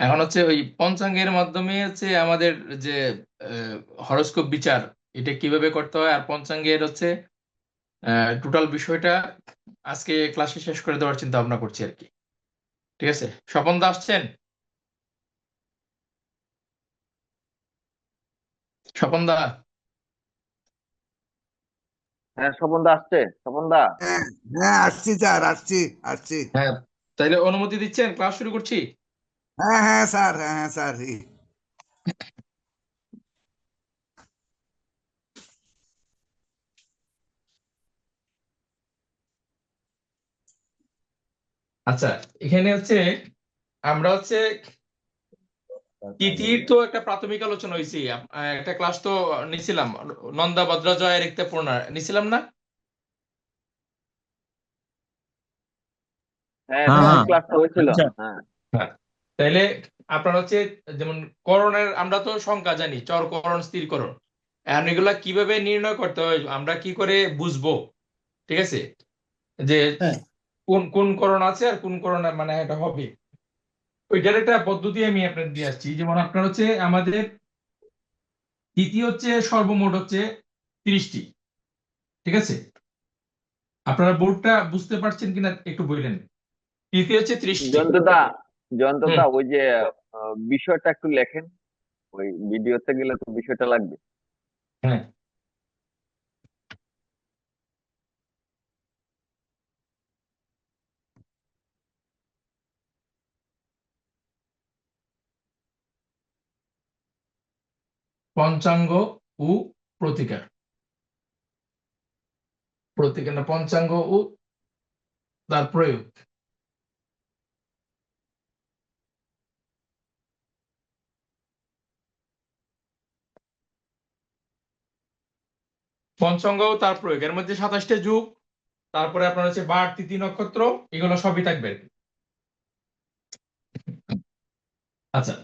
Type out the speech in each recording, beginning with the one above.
এখন হচ্ছে ওই পঞ্চাঙ্গের মাধ্যমে হচ্ছে আমাদের যে হরোস্কোপ বিচার, এটা কিভাবে করতে হয়, আর পঞ্চাঙ্গের হচ্ছে টোটাল বিষয়টা আজকে ক্লাসে শেষ করে দেওয়ার চিন্তা ভাবনা করছি আর কি। ঠিক আছে, স্বপন দা আসছেন? স্বপন দা? হ্যাঁ, স্বপন দা আসছে। স্বপন দা, হ্যাঁ, হ্যাঁ, আসছি স্যার, আসছি, আসছি। হ্যাঁ, তাইলে অনুমতি দিচ্ছেন, ক্লাস শুরু করছি। হ্যাঁ, হ্যাঁ স্যার, হ্যাঁ, হ্যাঁ স্যার। আচ্ছা, এখানে হচ্ছে আমরা হচ্ছে তিথির তো একটা প্রাথমিক আলোচনা হয়েছে, একটা ক্লাস তো নিছিলাম, নন্দা ভদ্রাজয় রিক্তা পূর্ণা নিছিলাম না? হ্যাঁ, হ্যাঁ তিথির হ্যাঁ ক্লাসটা হয়েছিল। আচ্ছা। হ্যাঁ, হ্যাঁ, তাইলে আপনার হচ্ছে যেমন করণের আমরা তো সংখ্যা জানি, চরকরণ স্থিরকরণ, এখন এগুলা কিভাবে নির্ণয় করতে হয়, আমরা কি করে বুঝবো? ঠিক আছে, যে হ্যাঁ কোন কোন করণ আছে আর কোন করণ মানে এটা হবে, ওইটার একটা পদ্ধতি আমি আপনার দিয়ে আসছি। যেমন আপনার হচ্ছে আমাদের তিথি হচ্ছে সর্বমোট হচ্ছে 30টি। ঠিক আছে, আপনারা বোর্ডটা বুঝতে পারছেন কিনা একটু বললেন। তিথি হচ্ছে 30টি। জয়ন্তদা, হুম। জয়ন্তদা ওই যে বিষয়টা একটু লেখেন। ওই ভিডিওতে গেলে তো বিষয়টা লাগবে। হ্যাঁ, পঞ্চাঙ্গ ও প্রতিকার, প্রতিকার না, পঞ্চাঙ্গ ও তার প্রয়োগ। পঞ্চাঙ্গ ও তার প্রয়োগ এর মধ্যে 27টা যুগ, তারপরে আপনার হচ্ছে বার তিথি নক্ষত্র, এগুলো সবই থাকবে আর কি। আচ্ছা,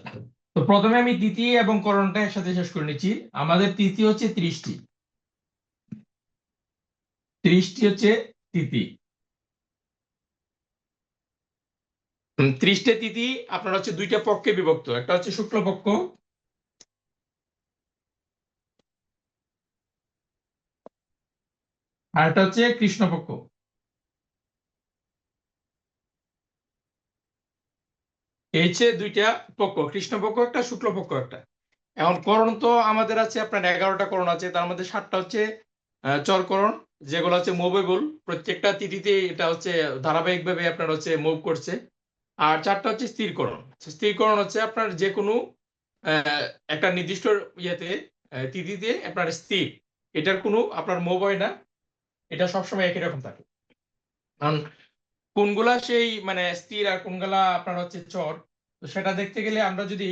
তো প্রথমে আমি তিথি এবং করণটা একসাথে শেষ করে নিচ্ছি। আমাদের তিথি হচ্ছে 30টি। 30টি হচ্ছে তিথি। 30টে তিথি আপনার হচ্ছে দুইটা পক্ষে বিভক্ত, একটা হচ্ছে শুক্লপক্ষ আর একটা হচ্ছে কৃষ্ণপক্ষ। এই হচ্ছে দুইটা পক্ষ, কৃষ্ণপক্ষ একটা, শুক্লপক্ষ একটা। এখন করণ তো আমাদের আছে আপনার 11টা করণ আছে, তার মধ্যে 7টা হচ্ছে চরকরণ, যেগুলো হচ্ছে মুভেবল, প্রত্যেকটা তিথিতে এটা হচ্ছে ধারাবাহিকভাবে আপনার হচ্ছে মুভ করছে। আর 4টা হচ্ছে স্থিরকরণ। স্থিরকরণ হচ্ছে আপনার যে কোনো আহ, একটা নির্দিষ্ট ইয়েতে তিথিতে আপনার স্থির, এটার কোনো আপনার মুভ হয় না, এটা সবসময় একই রকম থাকে। কারণ কোনগুলা সেই মানে স্থির আর কোনগুলা আপনার হচ্ছে চর, তো সেটা দেখতে গেলে আমরা যদি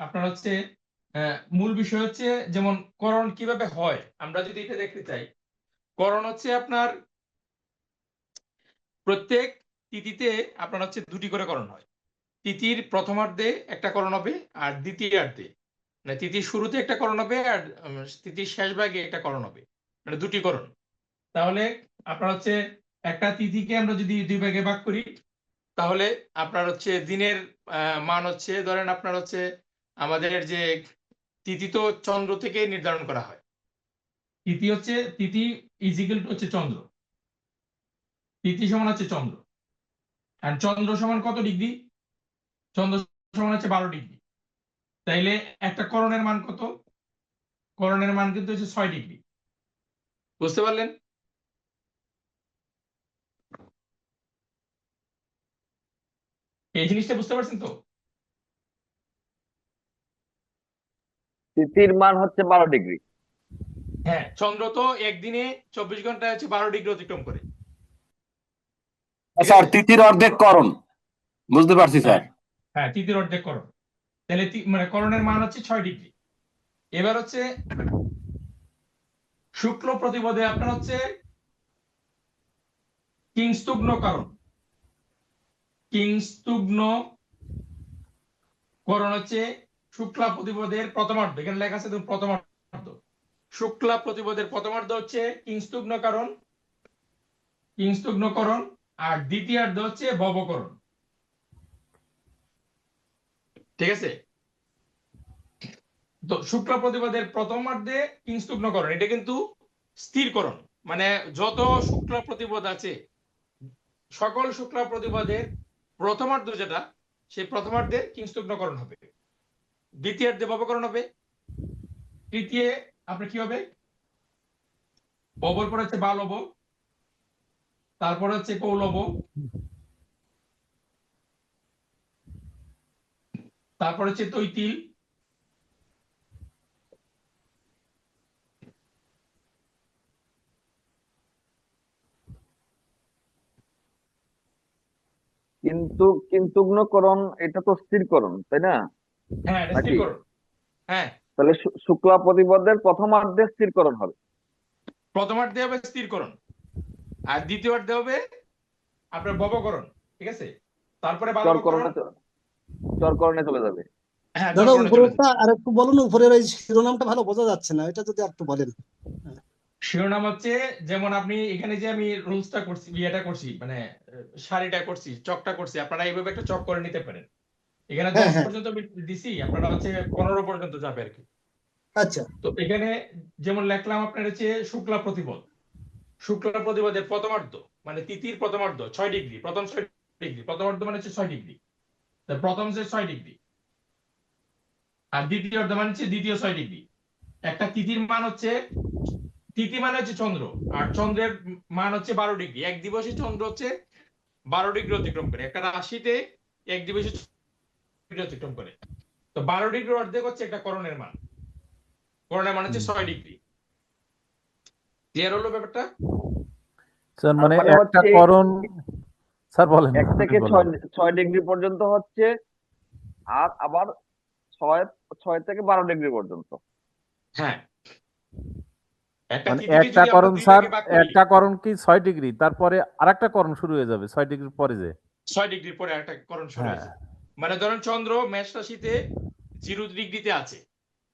আপনার হচ্ছে মূল বিষয় হচ্ছে যেমন করণ কিভাবে হয়, আমরা যদি এটা দেখতে চাই, করণ হচ্ছে আপনার প্রত্যেক তিথিতে আপনার হচ্ছে দুটি করে করণ হয়। তিথির প্রথমার্ধে একটা করণ হবে, আর দ্বিতীয়ার্ধে মানে তিথির শুরুতে একটা করণ হবে, আর তিথির শেষ ভাগে একটা করণ হবে, মানে দুটি করণ। তাহলে আপনার হচ্ছে একটা তিথিকে আমরা যদি দুই ভাগে ভাগ করি, তাহলে আপনার হচ্ছে দিনের মান হচ্ছে ধরেন আপনার হচ্ছে আমাদের যে তিথি তো চন্দ্র থেকে নির্ধারণ করা হয়। তিথি ইজিক্যাল টু হচ্ছে চন্দ্র, তিথি সমান হচ্ছে চন্দ্র। আর চন্দ্র সমান কত ডিগ্রি? চন্দ্র সমান হচ্ছে 12 ডিগ্রি। তাইলে একটা করণের মান কত? করণের মান কিন্তু হচ্ছে 6 ডিগ্রি। বুঝতে পারলেন? এই জিনিসটা বুঝতে পারছেন তো? তিথির মান হচ্ছে 12 ডিগ্রি। হ্যাঁ, চন্দ্র তো একদিনে 24 ঘন্টায় হচ্ছে 12 ডিগ্রি অতিক্রম করে। ঠিক স্যার আছে। তিথির অর্ধেক করণ, বুঝতে পারছি হ্যাঁ, স্যার। হ্যাঁ, তিথির অর্ধেক করণ। তাহলে মানে করণের মান হচ্ছে 6 ডিগ্রি। এবার হচ্ছে শুক্ল প্রতিপদে আপনার হচ্ছে কিংস্তুগ্ন করণ। কিংস্তুগ্ন করণ হচ্ছে শুক্লা প্রতিপদের প্রথমার্ধ, এখানে লেখা আছে দেখুন প্রথমার্ধ। শুক্লা প্রতিপদের প্রথমার্ধ হচ্ছে কিংস্তুগ্ন করণ, কিংস্তুগ্ন করণ। আর দ্বিতীয়ার্ধ হচ্ছে ভবকরণ। ঠিক আছে? তো শুক্ল প্রতিপদের প্রথমার্ধে কিংস্তুগ্নকরণ, এটা কিন্তু স্থিরকরণ, মানে যত শুক্ল প্রতিপদ আছে সকল শুক্ল প্রতিপদের প্রথমার্ধ যেটা, সেই প্রথমার্ধে কিংস্তুগ্নকরণ হবে, দ্বিতীয়ার্ধে ভবকরণ হবে, তৃতীয় আপনার কি হবে, ববর পর হচ্ছে বালব, তারপর হচ্ছে কৌলব, তারপর হচ্ছে তৈতিল, কিন্তু কিন্তুগ্নকরণ এটা তো স্থিরকরণ, তাই না? হ্যাঁ এটা নাকি? স্থিরকরণ। হ্যাঁ তাহলে শুক্লা প্রতিপদের প্রথমার্ধে স্থিরকরণ হবে। প্রথমার্ধে হবে স্থিরকরণ, আর দ্বিতীয়ার্ধে হবে আপনার ভবকরণ, ঠিক আছে? তারপরে বালবকরণ, চরকরণে চলে যাবে। হ্যাঁ দাদা চরকরণে চলে যাবে। উপরেরটা আর একটু বলুন, উপরের ওই শিরোনামটা ভালো বোঝা যাচ্ছে না, এটা যদি একটু বলেন। শিরোনাম হচ্ছে, যেমন আপনি এখানে যে আমি রুলসটা করছি, ইয়েটা করছি, মানে সারিটা করছি, চকটা করছি, আপনারা এইভাবে একটা চক করে নিতে পারেন। এখানে হ্যাঁ 10 হ্যাঁ, পর্যন্ত আমি দিছি, আপনারা হচ্ছে 15 পর্যন্ত যাবে আর কি। আচ্ছা তো এখানে যেমন লিখলাম আপনার হচ্ছে শুক্লা প্রতিপদ, শুক্লা প্রতিপদের প্রথমার্ধ মানে তিথির প্রথমার্ধ 6 ডিগ্রি, প্রথম 6 ডিগ্রি, প্রথমার্ধ মানে হচ্ছে 6 ডিগ্রি, প্রথম যে 6 ডিগ্রি, আর দ্বিতীয়ার্ধ মানে হচ্ছে দ্বিতীয় 6 ডিগ্রি। একটা তিথির মান হচ্ছে, তিথি মানে হচ্ছে চন্দ্র, আর চন্দ্রের মান হচ্ছে 12 ডিগ্রি। এক দিবসে চন্দ্র হচ্ছে 12 ডিগ্রি অতিক্রম করে, একটা রাশিতে এক দিবসে ডিগ্রি অতিক্রম করে। তো 12 ডিগ্রি অর্ধেক হচ্ছে একটা করণের মান, করণের মান হচ্ছে 6 ডিগ্রি। ক্লিয়ার হলো ব্যাপারটা? স্যার তার মানে মানে একটা হচ্ছে করণ, স্যার বলেন 1 থেকে আপনি বলেন। 6 ডিগ্রি পর্যন্ত হচ্ছে, আর আবার 6 থেকে 12 ডিগ্রি পর্যন্ত। হ্যাঁ, একটা মানে তিথিকে একটা যদি আমরা করণ 2 স্যার, ভাগে ভাগ করি, একটা করণ কি 6 ডিগ্রি, তারপরে আরেকটা করণ শুরু হয়ে যাবে 6 ডিগ্রির পরে যে। 6 ডিগ্রির পরে একটা করণ শুরু হ্যাঁ হয়েছে। মানে ধরেন চন্দ্র মেষ রাশিতে 0 ডিগ্রিতে আছে,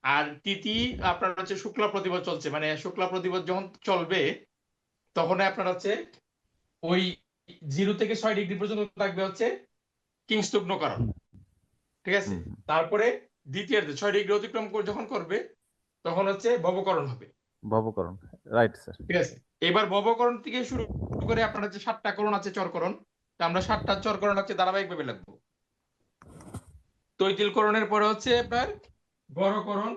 আর তিথি আপনার হচ্ছে শুক্লা প্রতিপদ চলছে, মানে শুক্লা প্রতিপদ যখন চলবে তখন আপনার হচ্ছে ওই 0 থেকে 6 ডিগ্রি পর্যন্ত থাকবে হচ্ছে কিংস্তুগ্নকরণ, ঠিক আছে? হুম, তারপরে দ্বিতীয়ার্ধে 6 ডিগ্রি অতিক্রম যখন করবে তখন হচ্ছে ভবকরণ হবে, ভবকরণ, রাইট স্যার। ঠিক আছে? এবার ভবকরণ থেকে শুরু করে আপনার হচ্ছে 7টা করণ আছে চরকরণ, তা আমরা 7টা চরকরণ হচ্ছে ধারাবাহিকভাবে লিখবো। তৈতিলকরণের পরে হচ্ছে আপনার গড়করণ,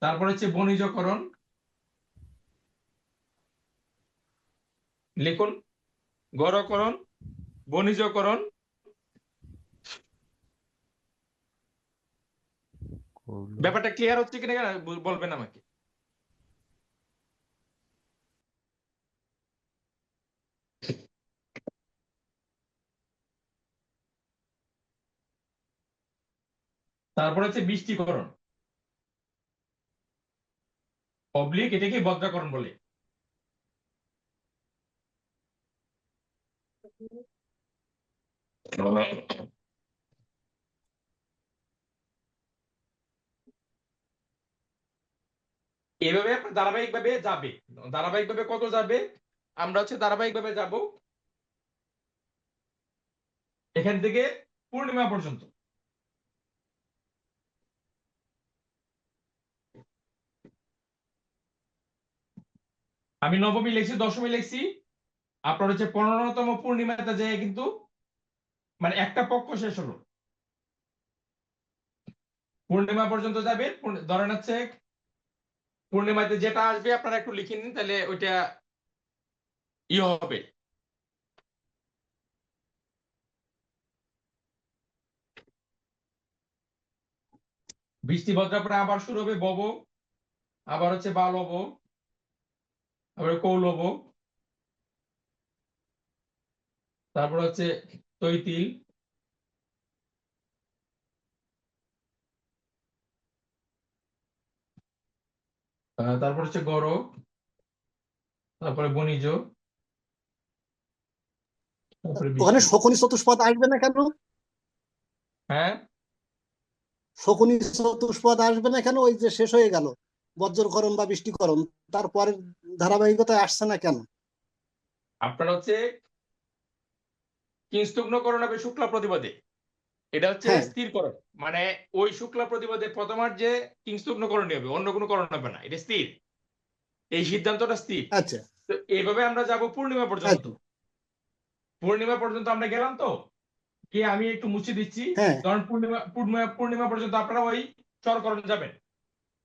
তারপর হচ্ছে বণিজকরণ, লিখুন গড়করণ, বণিজকরণ, ব্যাপারটা ক্লিয়ার হচ্ছে কিনা বলবেন আমাকে। তারপর হচ্ছে বৃষ্টিকরণ, অবলিক এটাকে বজ্রাকরণ বলে। এভাবে আপনার ধারাবাহিকভাবে যাবে, ধারাবাহিকভাবে কত যাবে, আমরা হচ্ছে ধারাবাহিকভাবে যাব এখান থেকে পূর্ণিমা পর্যন্ত। আমি নবমী লিখছি, দশমী লিখছি, আপনার হচ্ছে 15তম পূর্ণিমাতে যায় কিন্তু মানে একটা পক্ষ শেষ হলো, পূর্ণিমা পর্যন্ত যাবে। ধরেন হচ্ছে পূর্ণিমাতে যেটা আসবে আপনারা একটু লিখে নিন, তাহলে ওইটা ই হবে। বৃষ্টি ভদ্রার পরে আবার শুরু হবে বব, আবার হচ্ছে বালব, আবার কৌলব, তারপর হচ্ছে তৈতিল, তারপর হচ্ছে গড়ক, তারপরে বণিজ, তারপরে ওখানে বৃষ্টি। শকুনি চতুষ্পদ আসবে না কেন? হ্যাঁ শকুনি চতুষ্পদ আসবে না কেন? ওই যে শেষ হয়ে গেল বজ্রকরণ বা বৃষ্টিকরণ, তারপরের ধারাবাহিকতায় আসছে না কেন? আপনার হচ্ছে কিংস্তুগ্নকরণ হবে শুক্লা প্রতিপদে, এটা হচ্ছে হ্যাঁ স্থিরকরণ, মানে ওই শুক্লা প্রতিপদের প্রথমার্ধে কিংস্তগ্নকরণই হবে, অন্য কোনো করণ হবে না, এটা স্থির, এই সিদ্ধান্তটা স্থির। আচ্ছা তো এইভাবে আমরা যাব পূর্ণিমা পর্যন্ত। আচ্ছা পূর্ণিমা পর্যন্ত আমরা গেলাম তো, কি আমি একটু মুছে দিচ্ছি, হ্যাঁ কারণ পূর্ণিমা পূর্ণিমা পূর্ণিমা পর্যন্ত আপনারা ওই চরকরণ যাবেন,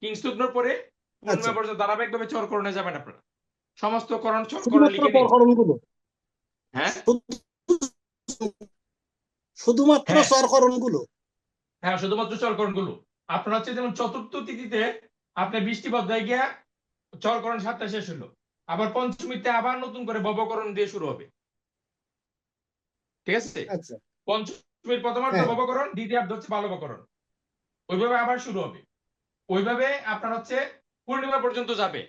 কিংস্তগ্নর পরে আচ্ছা পূর্ণিমা পর্যন্ত ধারাবাহিকভাবে চরকরণে যাবেন আপনারা, সমস্ত করণ চরকরণে শুধুমাত্র লিখে নিন। প্রকরণ গুলো হ্যাঁ শুধুমাত্র হ্যাঁ চরকরণ গুলো হ্যাঁ, শুধুমাত্র চরকরণ গুলো। আপনার হচ্ছে যেমন চতুর্থ তিথিতে আপনি বৃষ্টিবদ্যায় গিয়া চরকরণ 7টা শেষ হলো, আবার পঞ্চমীতে আবার নতুন করে ভবকরণ দিয়ে শুরু হবে, ঠিক আছে? আচ্ছা পঞ্চমীর প্রথমার্ধ হ্যাঁ ভবকরণ, দ্বিতীয়ার্ধ হচ্ছে বালবকরণ, ওইভাবে আবার শুরু হবে, ওইভাবে আপনার হচ্ছে পূর্ণিমা পর্যন্ত যাবে,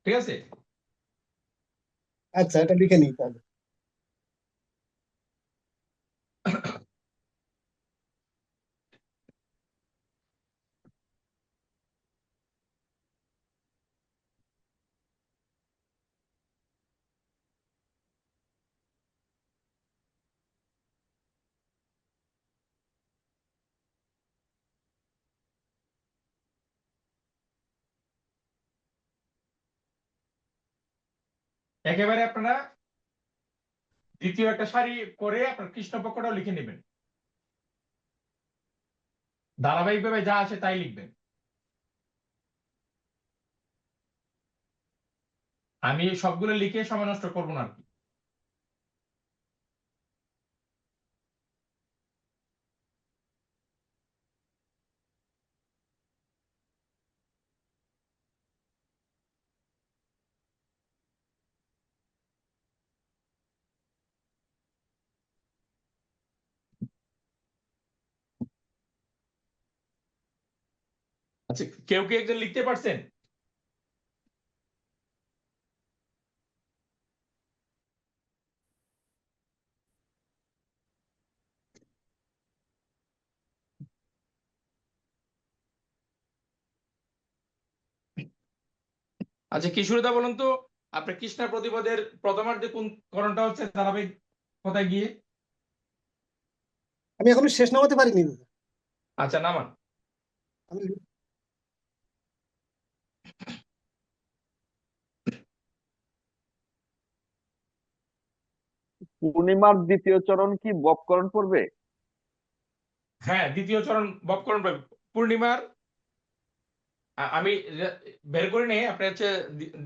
ঠিক আছে? আচ্ছা এটা লিখে নিই তাহলে। একেবারে আপনারা দ্বিতীয় একটা সারি করে আপনার কৃষ্ণপক্ষটাও লিখে নেবেন, ধারাবাহিকভাবে যা আছে তাই লিখবেন। আমি সবগুলো লিখে সময় নষ্ট করবো না আর কি। আচ্ছা, কেউ কি একজন লিখতে পারছেন? আচ্ছা, কিশোরদা বলুন তো, আপনার কৃষ্ণা প্রতিপদের প্রথমার্ধে কোন করণটা হচ্ছে ধারাবাহিক কোথায় গিয়ে? আমি এখনো শেষ নামাতে পারিনি দাদা। আচ্ছা, নামান। আমি পূর্ণিমার দ্বিতীয় চরণ কি বপকরণ পড়বে? হ্যাঁ, দ্বিতীয় চরণ বপকরণ পাবে। পূর্ণিমার আমি বের করে নিই, আপনি হচ্ছে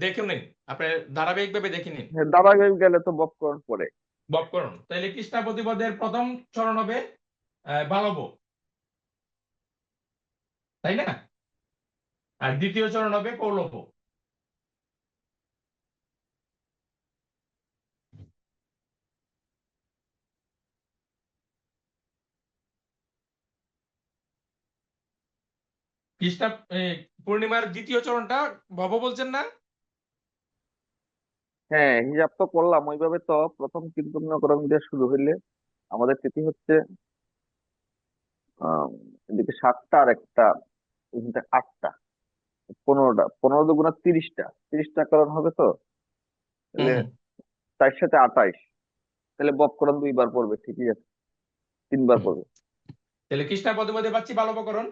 দেখে নিন, আপনি ধারাবাহিক ভাবে দেখে নিন। হ্যাঁ, ধারাবাহিক গেলে তো বপকরণ পড়ে। বপকরণ তাইলে কৃষ্ণা প্রতিপদের প্রথম চরণ হবে বালব, তাই না? আর দ্বিতীয় চরণ হবে পৌলভ। কৃষ্ণা পূর্ণিমার দ্বিতীয় চরণটা ভব বলছেন না? হ্যাঁ, হিসাব তো করলাম ওইভাবে। তো প্রথম কীর্তনকরণ দিয়ে শুরু হইলে আমাদের তিথি হচ্ছে আহ এদিকে 7টা, আর একটা এদিকে 8টা, 15টা, 15 দুগুণা 30টা, 30টা করণ হবে তো। হুম তাহলে হুম। 4 সাথে 28, তাহলে বপকরণ 2 বার পড়বে, ঠিকই আছে, 3 বার পড়বে। তাহলে কৃষ্ণা প্রতিপদে পাচ্ছি বালবকরণ,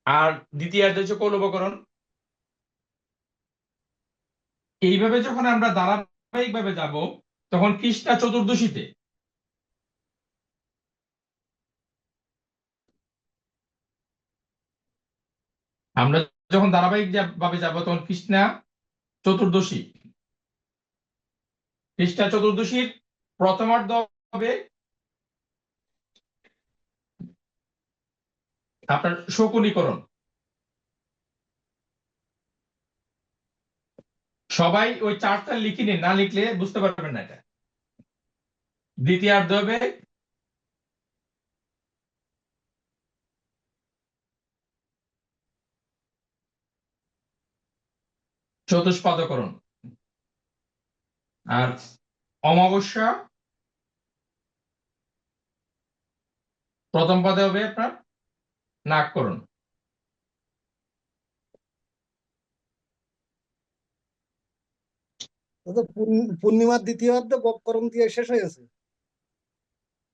আর দ্বিতীয়ার্ধ হচ্ছে কৌলবকরণ। এইভাবে যখন আমরা ধারাবাহিক ভাবে যাব, তখন কৃষ্ণা চতুর্দশীতে আমরা যখন ধারাবাহিক ভাবে যাব, তখন কৃষ্ণা চতুর্দশী, কৃষ্ণা চতুর্দশীর প্রথমার্ধ হবে আপনার শকুনীকরণ। সবাই ওই চার্টটা লিখে নিন, না লিখলে বুঝতে পারবেন না এটা। দ্বিতীয়ার্ধ হবে চতুষ্পাদকরণ, আর অমাবস্যা প্রথম পদে হবে আপনার নাগকরণ। তো তো পূর্ণিমার দ্বিতীয় অর্ধে ববকরণ দিয়ে শেষ হয়েছে।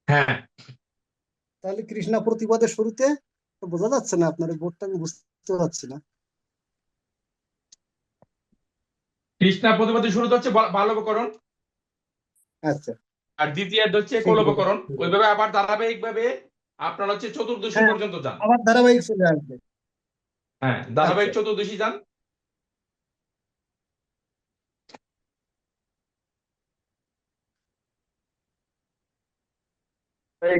হ্যাঁ, তাহলে কৃষ্ণা প্রতিপদের শুরুতে তো বোঝা যাচ্ছে না, আপনার এই বোর্ডটা আমি বুঝতে পারছি না। কৃষ্ণা প্রতিপদের শুরুতে হচ্ছে বালবকরণ, আচ্ছা, আর দ্বিতীয়ার্ধ হচ্ছে ঠিক আছে। কৌলবকরণ। ওইভাবে আবার ধারাবাহিক ভাবে আপনার হচ্ছে চতুর্দশী হ্যাঁ, পর্যন্ত যান। আবার ধারাবাহিক চলে আসবে। হ্যাঁ, আচ্ছা, ধারাবাহিক চতুর্দশী যান। এই,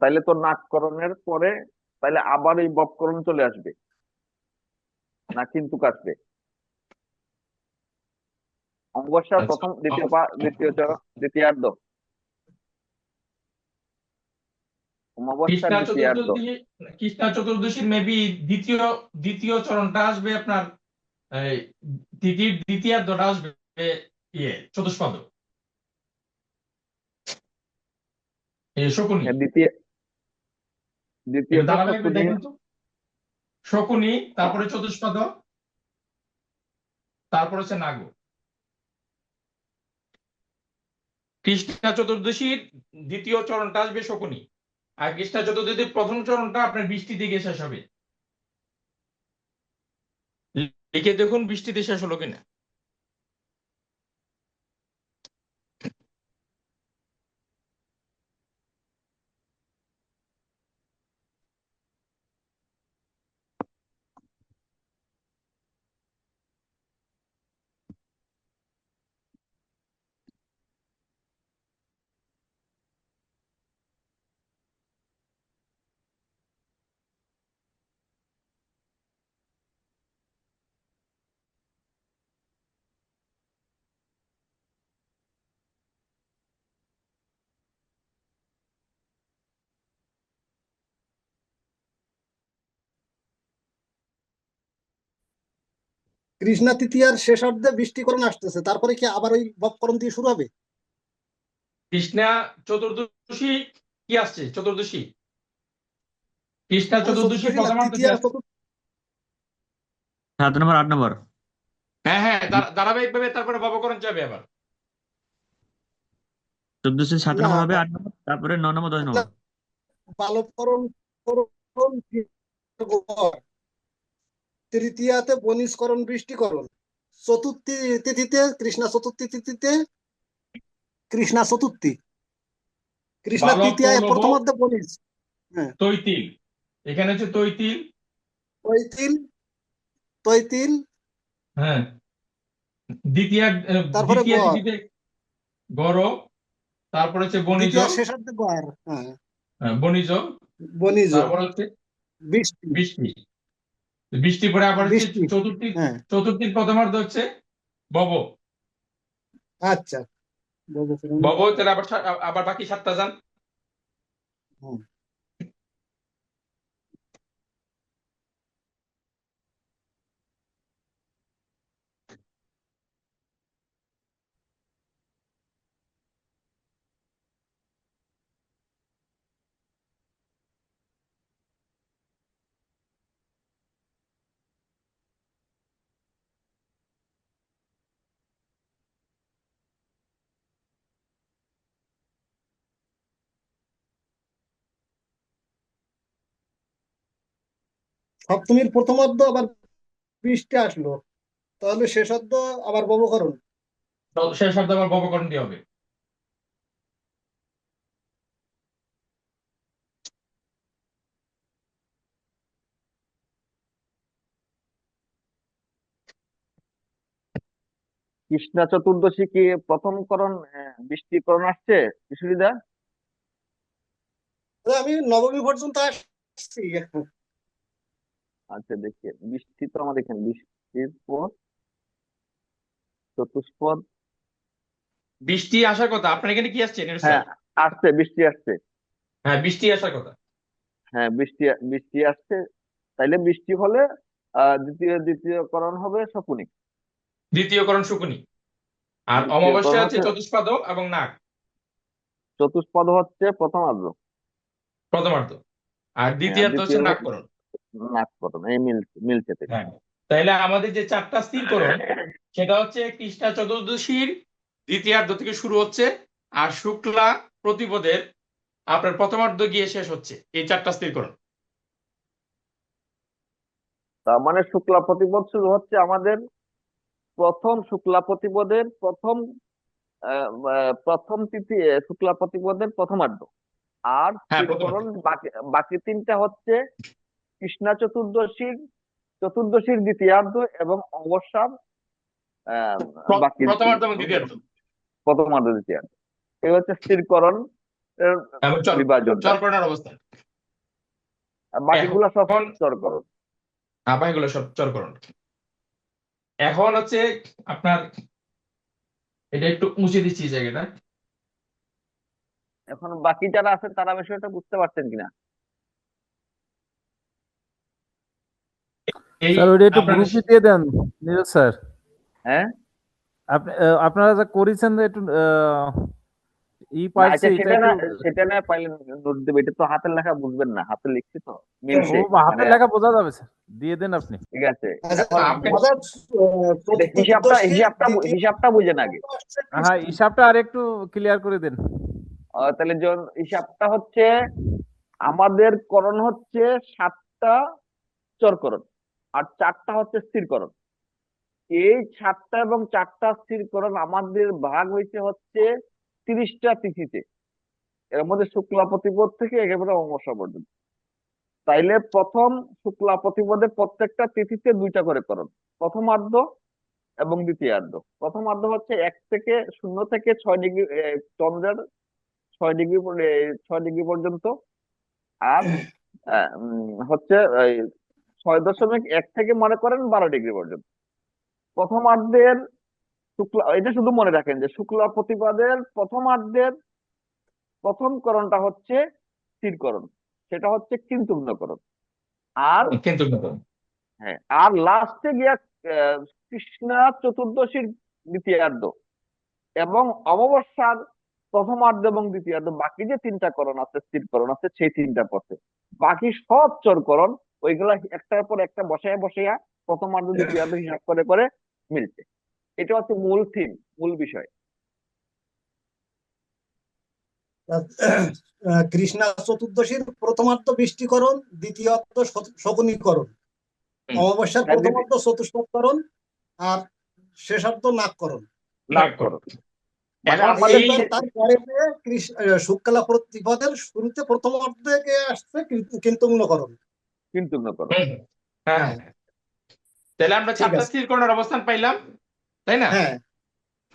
তাইলে তো নাককরণের পরে তাইলে আবার এই বপকরণ চলে আসবে না কিন্তু আসবে? অমাবস্যা আচ্ছা, প্রথম, দ্বিতীয়ার্ধ, অমাবস্যার কৃষ্ণা দ্বিতীয়ার্ধ। চতুর্দশী, কৃষ্ণা চতুর্দশীর মেবি দ্বিতীয় দ্বিতীয় চরণটা আসবে আপনার, এই, দ্বিতীয়ার্ধটা আসবে চতুষ্পদ, শকুনি। হ্যাঁ, একটু দ্বিতীয়টা ধারাবাহিক শকুনি। দেখুন তো। শকুনি, তারপরে চতুষ্পদ, তারপর হচ্ছে নাগ। কৃষ্ণা চতুর্দশীর দ্বিতীয় চরণটা আসবে শকুনি, আর কৃষ্ণা চতুর্দশীর প্রথম চরণটা আপনার বৃষ্টি দিকে শেষ হবে। লিখে দেখুন বৃষ্টিতে শেষ হলো কিনা। কৃষ্ণা তৃতীয়ার শেষার্ধে বৃষ্টিকরণ আসতেছে, তারপরে কি আবার ওই ববকরণ দিয়ে শুরু হবে? কৃষ্ণা চতুর্দশী কি আসছে? চতুর্দশী, কৃষ্ণা আরে চতুর্দশীর চতুর্দশী না, প্রথমার্ধ কি তৃতীয়া আসছে? 7 নম্বর 8 নম্বর। হ্যাঁ হ্যাঁ, ধারাবাহিক ভাবে তারপরে ববকরণ যাবে আবার। 14 7 না, নম্বর হবে, 8 নম্বর, তারপরে 9 নম্বর 10 নম্বর। বালবকরণ করণ, তৃতীয়াতে বনিজকরণ বৃষ্টিকরণ, চতুর্থী তিথিতে কৃষ্ণা চতুর্থী, কৃষ্ণা বালক, তৃতীয়ায় কৌলব, প্রথমার্ধে বনিজ। হ্যাঁ, তৈতিল। এখানে হচ্ছে তৈতিল। তৈতিল, তৈতিল, হ্যাঁ, দ্বিতীয় তারপরে দ্বিতীয় গড়, তিথিতে গৌরব, তারপর হচ্ছে বণিজ। দ্বিতীয় শেষার্ধে গড়, হ্যাঁ, বণিজ, বনিজ, তারপর হচ্ছে বৃষ্টি, বৃষ্টি। বৃষ্টি পরে আবার হচ্ছে বৃষ্টি, চতুর্থী, হ্যাঁ, চতুর্থীর প্রথমার্ধ হচ্ছে বব। আচ্ছা, ববকরণ, বব, তাহলে আবার আবার বাকি 7টা যান। হুম। সপ্তমীর প্রথমার্ধ আবার বৃষ্টি আসলো, তাহলে শেষার্ধ আবার ববকরণ। শেষ শব্দ আবার ববকরণ দিয়ে হবে। কৃষ্ণা চতুর্দশী কি প্রথম করণ, বৃষ্টিকরণ আসছে কিশোরীদা? আমি নবমী পর্যন্ত আসছি। আচ্ছা, দেখি বৃষ্টি তো আমাদের এখানে বৃষ্টির পর চতুষ্পদ। বৃষ্টি আসার কথা আপনার এখানে কি আসছে নিউজ হ্যাঁ, স্যার? আসছে, বৃষ্টি আসছে। হ্যাঁ, বৃষ্টি আসার কথা। হ্যাঁ, বৃষ্টি বৃষ্টি আসছে। তাইলে বৃষ্টি হলে দ্বিতীয় করণ হবে শকুনি। দ্বিতীয় করণ শকুনি, আর দ্বিতীয় অমাবস্যা করণ হচ্ছে হচ্ছে চতুষ্পদ এবং নাগ, চতুষ্পদ হচ্ছে প্রথমার্ধ। প্রথমার্ধ। আর হ্যাঁ, দ্বিতীয়ার্ধ হচ্ছে দ্বিতীয় নাগকরণ। নাককরণ, এই মিলছে মিলছে থেকে। হ্যাঁ, তাইলে আমাদের যে চারটা স্থিরকরণ সেটা হচ্ছে কৃষ্ণা চতুর্দশীর দ্বিতীয়ার্ধ থেকে শুরু হচ্ছে, আর শুক্লা প্রতিপদের আপনার প্রথমার্ধ গিয়ে শেষ হচ্ছে, এই চারটা স্থিরকরণ। তার মানে শুক্লা প্রতিপদ শুরু হচ্ছে আমাদের প্রথম শুক্লা প্রতিপদের প্রথম তিথি, শুক্লা প্রতিপদের প্রথমার্ধ। আর হ্যাঁ, স্থিরকরণ বাকি বাকি তিনটা হচ্ছে কৃষ্ণা চতুর্দশীর দ্বিতীয়ার্ধ এবং অবসাদ বাকি প্রথমার্ধ এবং দ্বিতীয়ার্ধ প্রথমার্ধ দ্বিতীয়ার্ধ। এই হচ্ছে স্থিরকরণ এর এবং বিভাজনটা। চরকরণের অবস্থান। আর বাকিগুলো সব এখন চরকরণ। বাকিগুলো সব চরকরণ। এখন হচ্ছে আপনার এটা একটু মুছে দিচ্ছি এই জায়গাটা। এখন বাকি যারা আছেন তারা বিষয়টা বুঝতে পারছেন কিনা? এই স্যার ওইটা একটু আপনার গ্রুপে দিয়ে দেন নীরজ স্যার। হ্যাঁ, আপনারা যা করেছেন যে একটু ই না পাইছে আচ্ছা, এটা সেটা না পাইলে নোট দেবে। এটা তো হাতের লেখা বুঝবেন না, হাতে লিখছি তো ও মিলছে হাতে মানে। লেখা বোঝা যাবে স্যার, দিয়ে দেন আপনি। ঠিক আছে, আচ্ছা, এখন আমাদের হিসাবটা বুঝেন আগে। হ্যাঁ, হিসাবটা আর একটু ক্লিয়ার করে দেন। তাহলে হিসাবটা হচ্ছে আমাদের করণ হচ্ছে 7টা চরকরণ আর 4টা হচ্ছে স্থিরকরণ। এই 7টা এবং 4টা স্থিরকরণ আমাদের ভাগ হচ্ছে 30টা তিথিতে। এর মধ্যে শুক্লা প্রতিপদ থেকে একেবারে অমাবস্যা পর্যন্ত। তাইলে প্রথম শুক্লা প্রতিপদের প্রত্যেকটা তিথিতে 2টা করে করণ, প্রথমার্ধ এবং দ্বিতীয়ার্ধ। প্রথমার্ধ হচ্ছে 0 থেকে 6 ডিগ্রি, চন্দ্রের 6 ডিগ্রি পর্যন্ত। আর হচ্ছে 6.1 থেকে মনে করেন 12 ডিগ্রি পর্যন্ত। প্রথমার্ধের শুক্লা, এটা শুধু মনে রাখেন যে শুক্লা প্রতিপদের প্রথমার্ধের প্রথম করণটা হচ্ছে স্থিরকরণ, সেটা হচ্ছে কিন্তুগ্নকরণ। আর কিন্তু হ্যাঁ, আর লাস্টে গিয়া কৃষ্ণা চতুর্দশীর দ্বিতীয়ার্ধ এবং অমাবস্যার প্রথমার্ধ এবং দ্বিতীয়ার্ধ, বাকি যে 3টা করণ আছে স্থিরকরণ আছে সেই 3টা পথে। বাকি সব চরকরণ ওইগুলা একটার পর একটা বসাইয়া প্রথমার্ধ দ্বিতীয়ার্ধ হিসাব করে করে মিলছে। এটা হচ্ছে মূল থিম, মূল বিষয়। কৃষ্ণা চতুর্দশীর প্রথমার্ধ বৃষ্টিকরণ, দ্বিতীয়ার্ধ শকুনীকরণ, অমাবস্যার প্রথমার্ধ চতুষ্পদকরণ, আর শেষার্ধ নাগকরণ। নাগকরণ মানে এখন আমাদের তারপরে শুক্লা প্রতিপদের শুরুতে প্রথমার্ধে আসছে কিন্তুগ্নকরণ। কিন্তুগ্নকরণ। হ্যাঁ, তাহলে আমরা ঠিক 4টা আছে। স্থিরকরণের অবস্থান পাইলাম, তাই না? হ্যাঁ,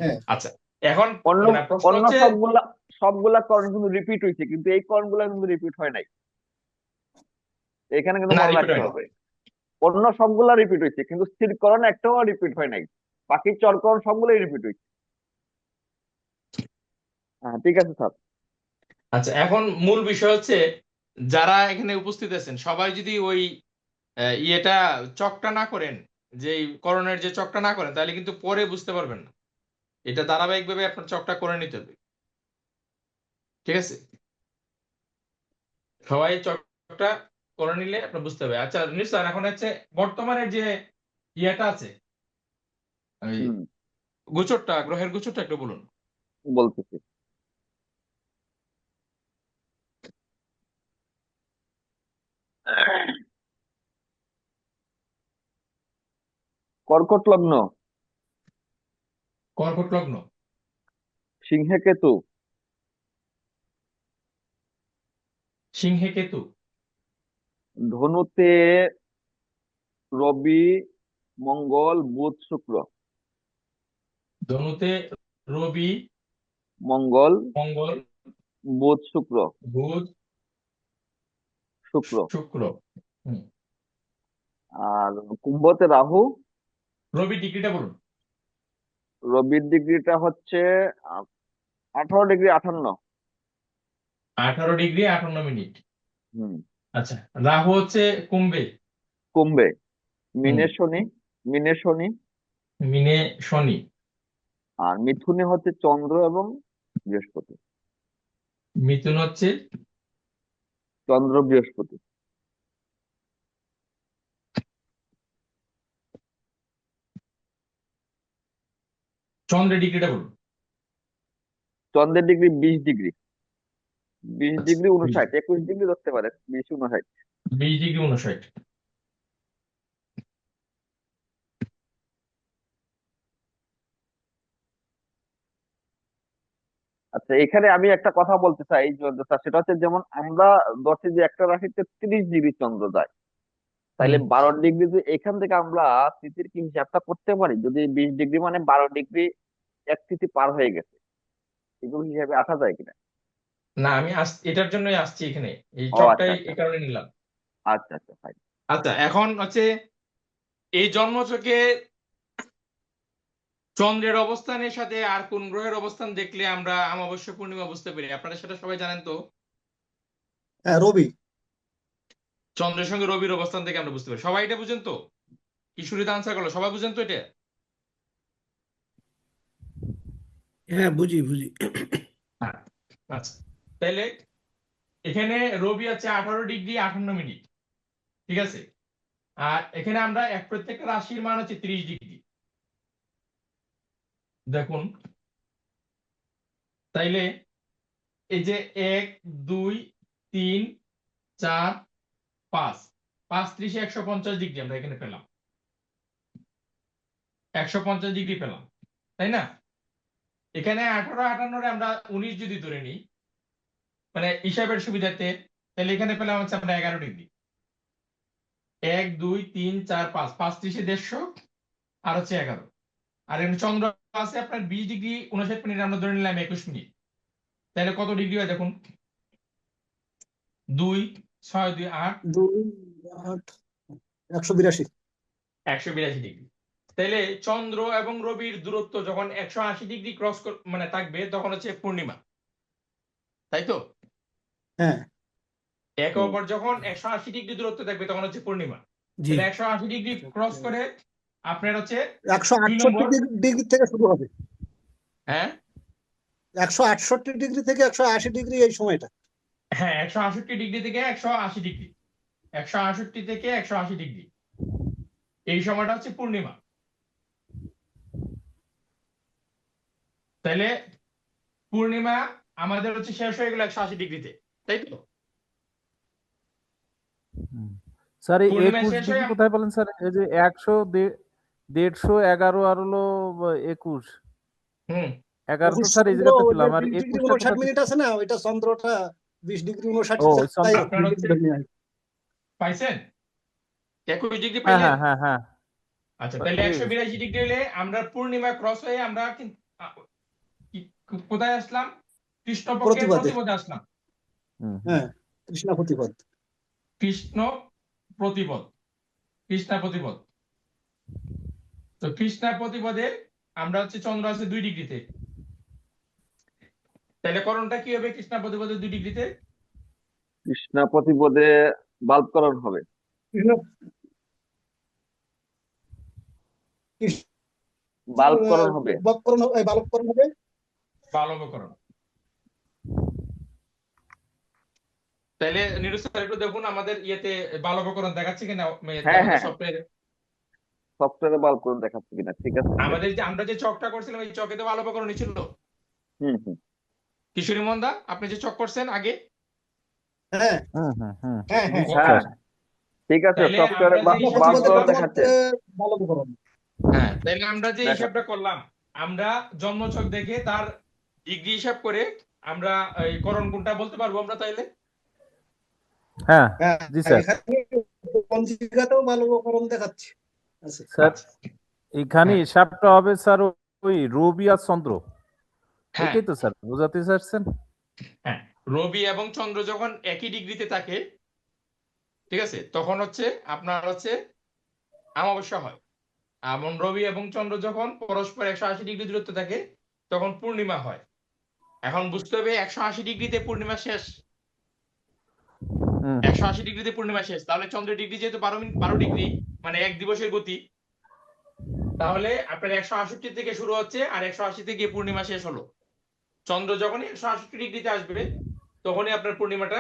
হ্যাঁ। আচ্ছা, এখন অন্য প্রশ্ন অন্য হচ্ছে সবগুলা করণ কিন্তু রিপিট হয়েছে, কিন্তু এই করণগুলা কিন্তু রিপিট হয় নাই। এখানে কিন্তু না, মনে repeat রাখতে হয়নি। হবে। অন্য সবগুলা রিপিট হয়েছে কিন্তু স্থিরকরণ একটাও রিপিট হয় নাই। বাকি চরকরণ সবগুলোই রিপিট হয়েছে। হ্যাঁ, ঠিক আছে স্যার। আচ্ছা, এখন মূল বিষয় হচ্ছে যারা এখানে উপস্থিত আছেন সবাই যদি ওই ইয়েটা চকটা না করেন, যে করণের যে চকটা না করেন, তাহলে কিন্তু পরে বুঝতে পারবেন না। এটা ধারাবাহিকভাবে আপনার চকটা করে নিতে হবে, ঠিক আছে? সবাই চকটা করে নিলে আপনার বুঝতে হবে। আচ্ছা স্যার, এখন হচ্ছে বর্তমানে যে ইয়েটা আছে, ওই হুম, গোচরটা, গ্রহের গোচরটা একটু বলুন। বলতেছি। কর্কট লগ্ন, কর্কট লগ্ন, সিংহে কেতু, সিংহে কেতু, ধনুতে রবি, মঙ্গল, বুধ, শুক্র। ধনুতে রবি, মঙ্গল, মঙ্গল, বুধ, শুক্র, বুধ, শুক্র। শুক্র। হুম। আর কুম্ভতে রাহু। রবি ডিগ্রিটা বলুন। রবির ডিগ্রিটা হচ্ছে 18 ডিগ্রি 58। 18 degree 58 minute. হুম। আচ্ছা, রাহু হচ্ছে কুম্ভে। কুম্ভে। হুম। মিনে শনি। মিনে শনি। আর মিথুনে হচ্ছে চন্দ্র এবং বৃহস্পতি। মিথুন হচ্ছে চন্দ্র বৃহস্পতি। চন্দ্রের ডিগ্রিটা বলুন। চন্দ্রের ডিগ্রি 20 ডিগ্রি, 20 আচ্ছা, ডিগ্রি 59, 21 ডিগ্রি ধরতে পারেন, 20 59। 20 ডিগ্রি 59। আচ্ছা, এখানে আমি একটা কথা বলতে চাই স্যার, সেটা হচ্ছে যেমন আমরা ধরছি যে একটা রাশিতে 30 ডিগ্রি চন্দ্র যায়, তাইলে 12 ডিগ্রি যে এখান থেকে আমরা তিথির কি হিসাবটা করতে পারি? যদি 20 ডিগ্রি মানে 12 ডিগ্রি এক তিথি পার হয়ে গেছে, এগুলো হিসাবে আসা যায় কিনা? না, আমি এটার জন্যই আসছি এখানে, এই ও আচ্ছা চকটাই আচ্ছা এই কারণে নিলাম। আচ্ছা আচ্ছা ফাইন। আচ্ছা, এখন হচ্ছে এই জন্মছকে চন্দ্রের অবস্থানের সাথে আর কোন গ্রহের অবস্থান দেখলে আমরা অমাবস্যা পূর্ণিমা বুঝতে পারি? আপনারা সেটা সবাই জানেন তো? হ্যাঁ, রবি। চন্দ্রের সঙ্গে রবির অবস্থান থেকে আমরা বুঝতে পারি। সবাই এটা বুঝেন তো? কিশোরীতে আনসার করলো, সবাই বুঝেন তো এটা? হ্যাঁ, বুঝি বুঝি। হ্যাঁ, আচ্ছা। তাহলে এখানে রবি আছে 18 ডিগ্রি 58 মিনিট, ঠিক আছে? আর এখানে আমরা প্রত্যেকটা রাশির মান হচ্ছে 30 ডিগ্রি। দেখুন, তাইলে এই যে 1 2 3 4 5, 5 30 150 ডিগ্রি আমরা এখানে পেলাম, 150 ডিগ্রি পেলাম, তাই না? এখানে 18 58 আমরা 19 যদি ধরে নিই, মানে হিসাবের সুবিধাতে, তাহলে এখানে পেলাম হচ্ছে আমরা 11 ডিগ্রি। 1 2 3 4 5, 5 30 150 আর হচ্ছে 11। আর এখানে চন্দ্র আছে আপনার 20 ডিগ্রি 59 মিনিট, আমরা ধরে নিলাম 21 মিনিট। তাহলে কত ডিগ্রি হয় দেখুন? 2 6 2 8, 2 8 182। 182 ডিগ্রি। তাহলে চন্দ্র এবং রবির দূরত্ব যখন 180 ডিগ্রি ক্রস মানে থাকবে, তখন হচ্ছে পূর্ণিমা, তাই তো? হ্যাঁ, একে অপর যখন 180 ডিগ্রি দূরত্ব থাকবে, তখন হচ্ছে পূর্ণিমা। জি। তাহলে 180 ডিগ্রি ক্রস করে আপনার হচ্ছে 2 168 নম্বর। ডিগ্রি থেকে শুরু হবে। হ্যাঁ 168 ডিগ্রি থেকে 180 ডিগ্রি এই সময়টা। হ্যাঁ, 168 ডিগ্রি থেকে 180 ডিগ্রি, 168 থেকে 180 ডিগ্রি, এই সময়টা হচ্ছে পূর্ণিমা। তাহলে পূর্ণিমা আমাদের হচ্ছে শেষ হয়ে গেল 180 ডিগ্রিতে, তাই তো? স্যার এই পূর্ণিমা 21 শেষ হয়ে ডিগ্রি কোথায় পেলেন স্যার? এই যে 100 150 11 আর হলো 21 হুম 11 তো স্যার এই চন্দ্র জায়গাতে ওই যে পেলাম, আর 20 ডিগ্রি 21টা 59 কোথায়? মিনিট আছে না, ওইটা চন্দ্রটা 20 ডিগ্রি 59 ও ওই চন্দ্র। আপনার হচ্ছে পাইছেন? 21 ডিগ্রি হ্যাঁ পাইলেন? হ্যাঁ হ্যাঁ হ্যাঁ। আচ্ছা, তাহলে 182 ডিগ্রি হলে আমরা পূর্ণিমা ক্রস হয়ে আমরা কোথায় আসলাম? কৃষ্ণপক্ষের প্রতিপদে। প্রতিপদে আসলাম। হ্যাঁ, কৃষ্ণা প্রতিপদ। কৃষ্ণ প্রতিপদ, কৃষ্ণা প্রতিপদ। তো কৃষ্ণা প্রতিপদে আমরা হচ্ছে চন্দ্র আছে 2 ডিগ্রিতে। তাহলে করণটা কি হবে কৃষ্ণা প্রতিপদে 2 ডিগ্রিতে? কৃষ্ণা প্রতিপদে বাল্বকরণ হবে। বাল্বকরণ হবে। বালবকরণ হবে। বালবকরণ। তাহলে নীরজ স্যার একটু দেখুন আমাদের ইয়েতে বালবকরণ দেখাচ্ছে কিনা, হ্যাঁ, আমাদের হ্যাঁ। সফটওয়্যারে। সফটওয়্যারে বাল্বকরণ দেখাচ্ছে কিনা, ঠিক আছে। আমাদের যে আমরা যে চকটা করছিলাম, এই চকে তো বালবকরণই ছিল। হুম হুম। কিশোরী মন্দা, আপনি যে চক করছেন আগে। হ্যাঁ হুম হুম হুম। হ্যাঁ হ্যাঁ। জি স্যার। ঠিক আছে, তাহলে সফটওয়্যারে আমরা যে বাল্বকরণ হিসাবটা দেখাচ্ছে। বালবকরণ। হ্যাঁ, তাহলে আমরা যে দেখা। হিসাবটা করলাম, আমরা জন্মছক দেখে তার ডিগ্রি হিসাব করে আমরা এই করণ কোনটা বলতে পারবো আমরা তাইলে? হ্যাঁ হ্যাঁ, জি স্যার। এখানে পঞ্জিকাতেও বালবকরণ দেখাচ্ছে আছে। স্যার আচ্ছা, এখানে হ্যাঁ। হিসাবটা হবে স্যার ওই রবি আর চন্দ্র, হ্যাঁ এটাই তো স্যার বোঝাতে চাচ্ছেন? হ্যাঁ, রবি এবং চন্দ্র যখন একই ডিগ্রিতে থাকে, ঠিক আছে, তখন হচ্ছে আপনার হচ্ছে অমাবস্যা হয়। এমন রবি এবং চন্দ্র যখন পরস্পর 180 ডিগ্রি দূরত্বে থাকে, তখন পূর্ণিমা হয়। এখন বুঝতে হবে 180 ডিগ্রিতে পূর্ণিমা শেষ। 180 ডিগ্রিতে পূর্ণিমা শেষ, তাহলে চন্দ্রের ডিগ্রি যেহেতু 12 ডিগ্রি, মানে এক দিবসের গতি, তাহলে আপনার 168 থেকে শুরু হচ্ছে আর 180 থেকে পূর্ণিমা শেষ হলো। চন্দ্র যখনই 168 ডিগ্রিতে আসবে, তখনই আপনার পূর্ণিমাটা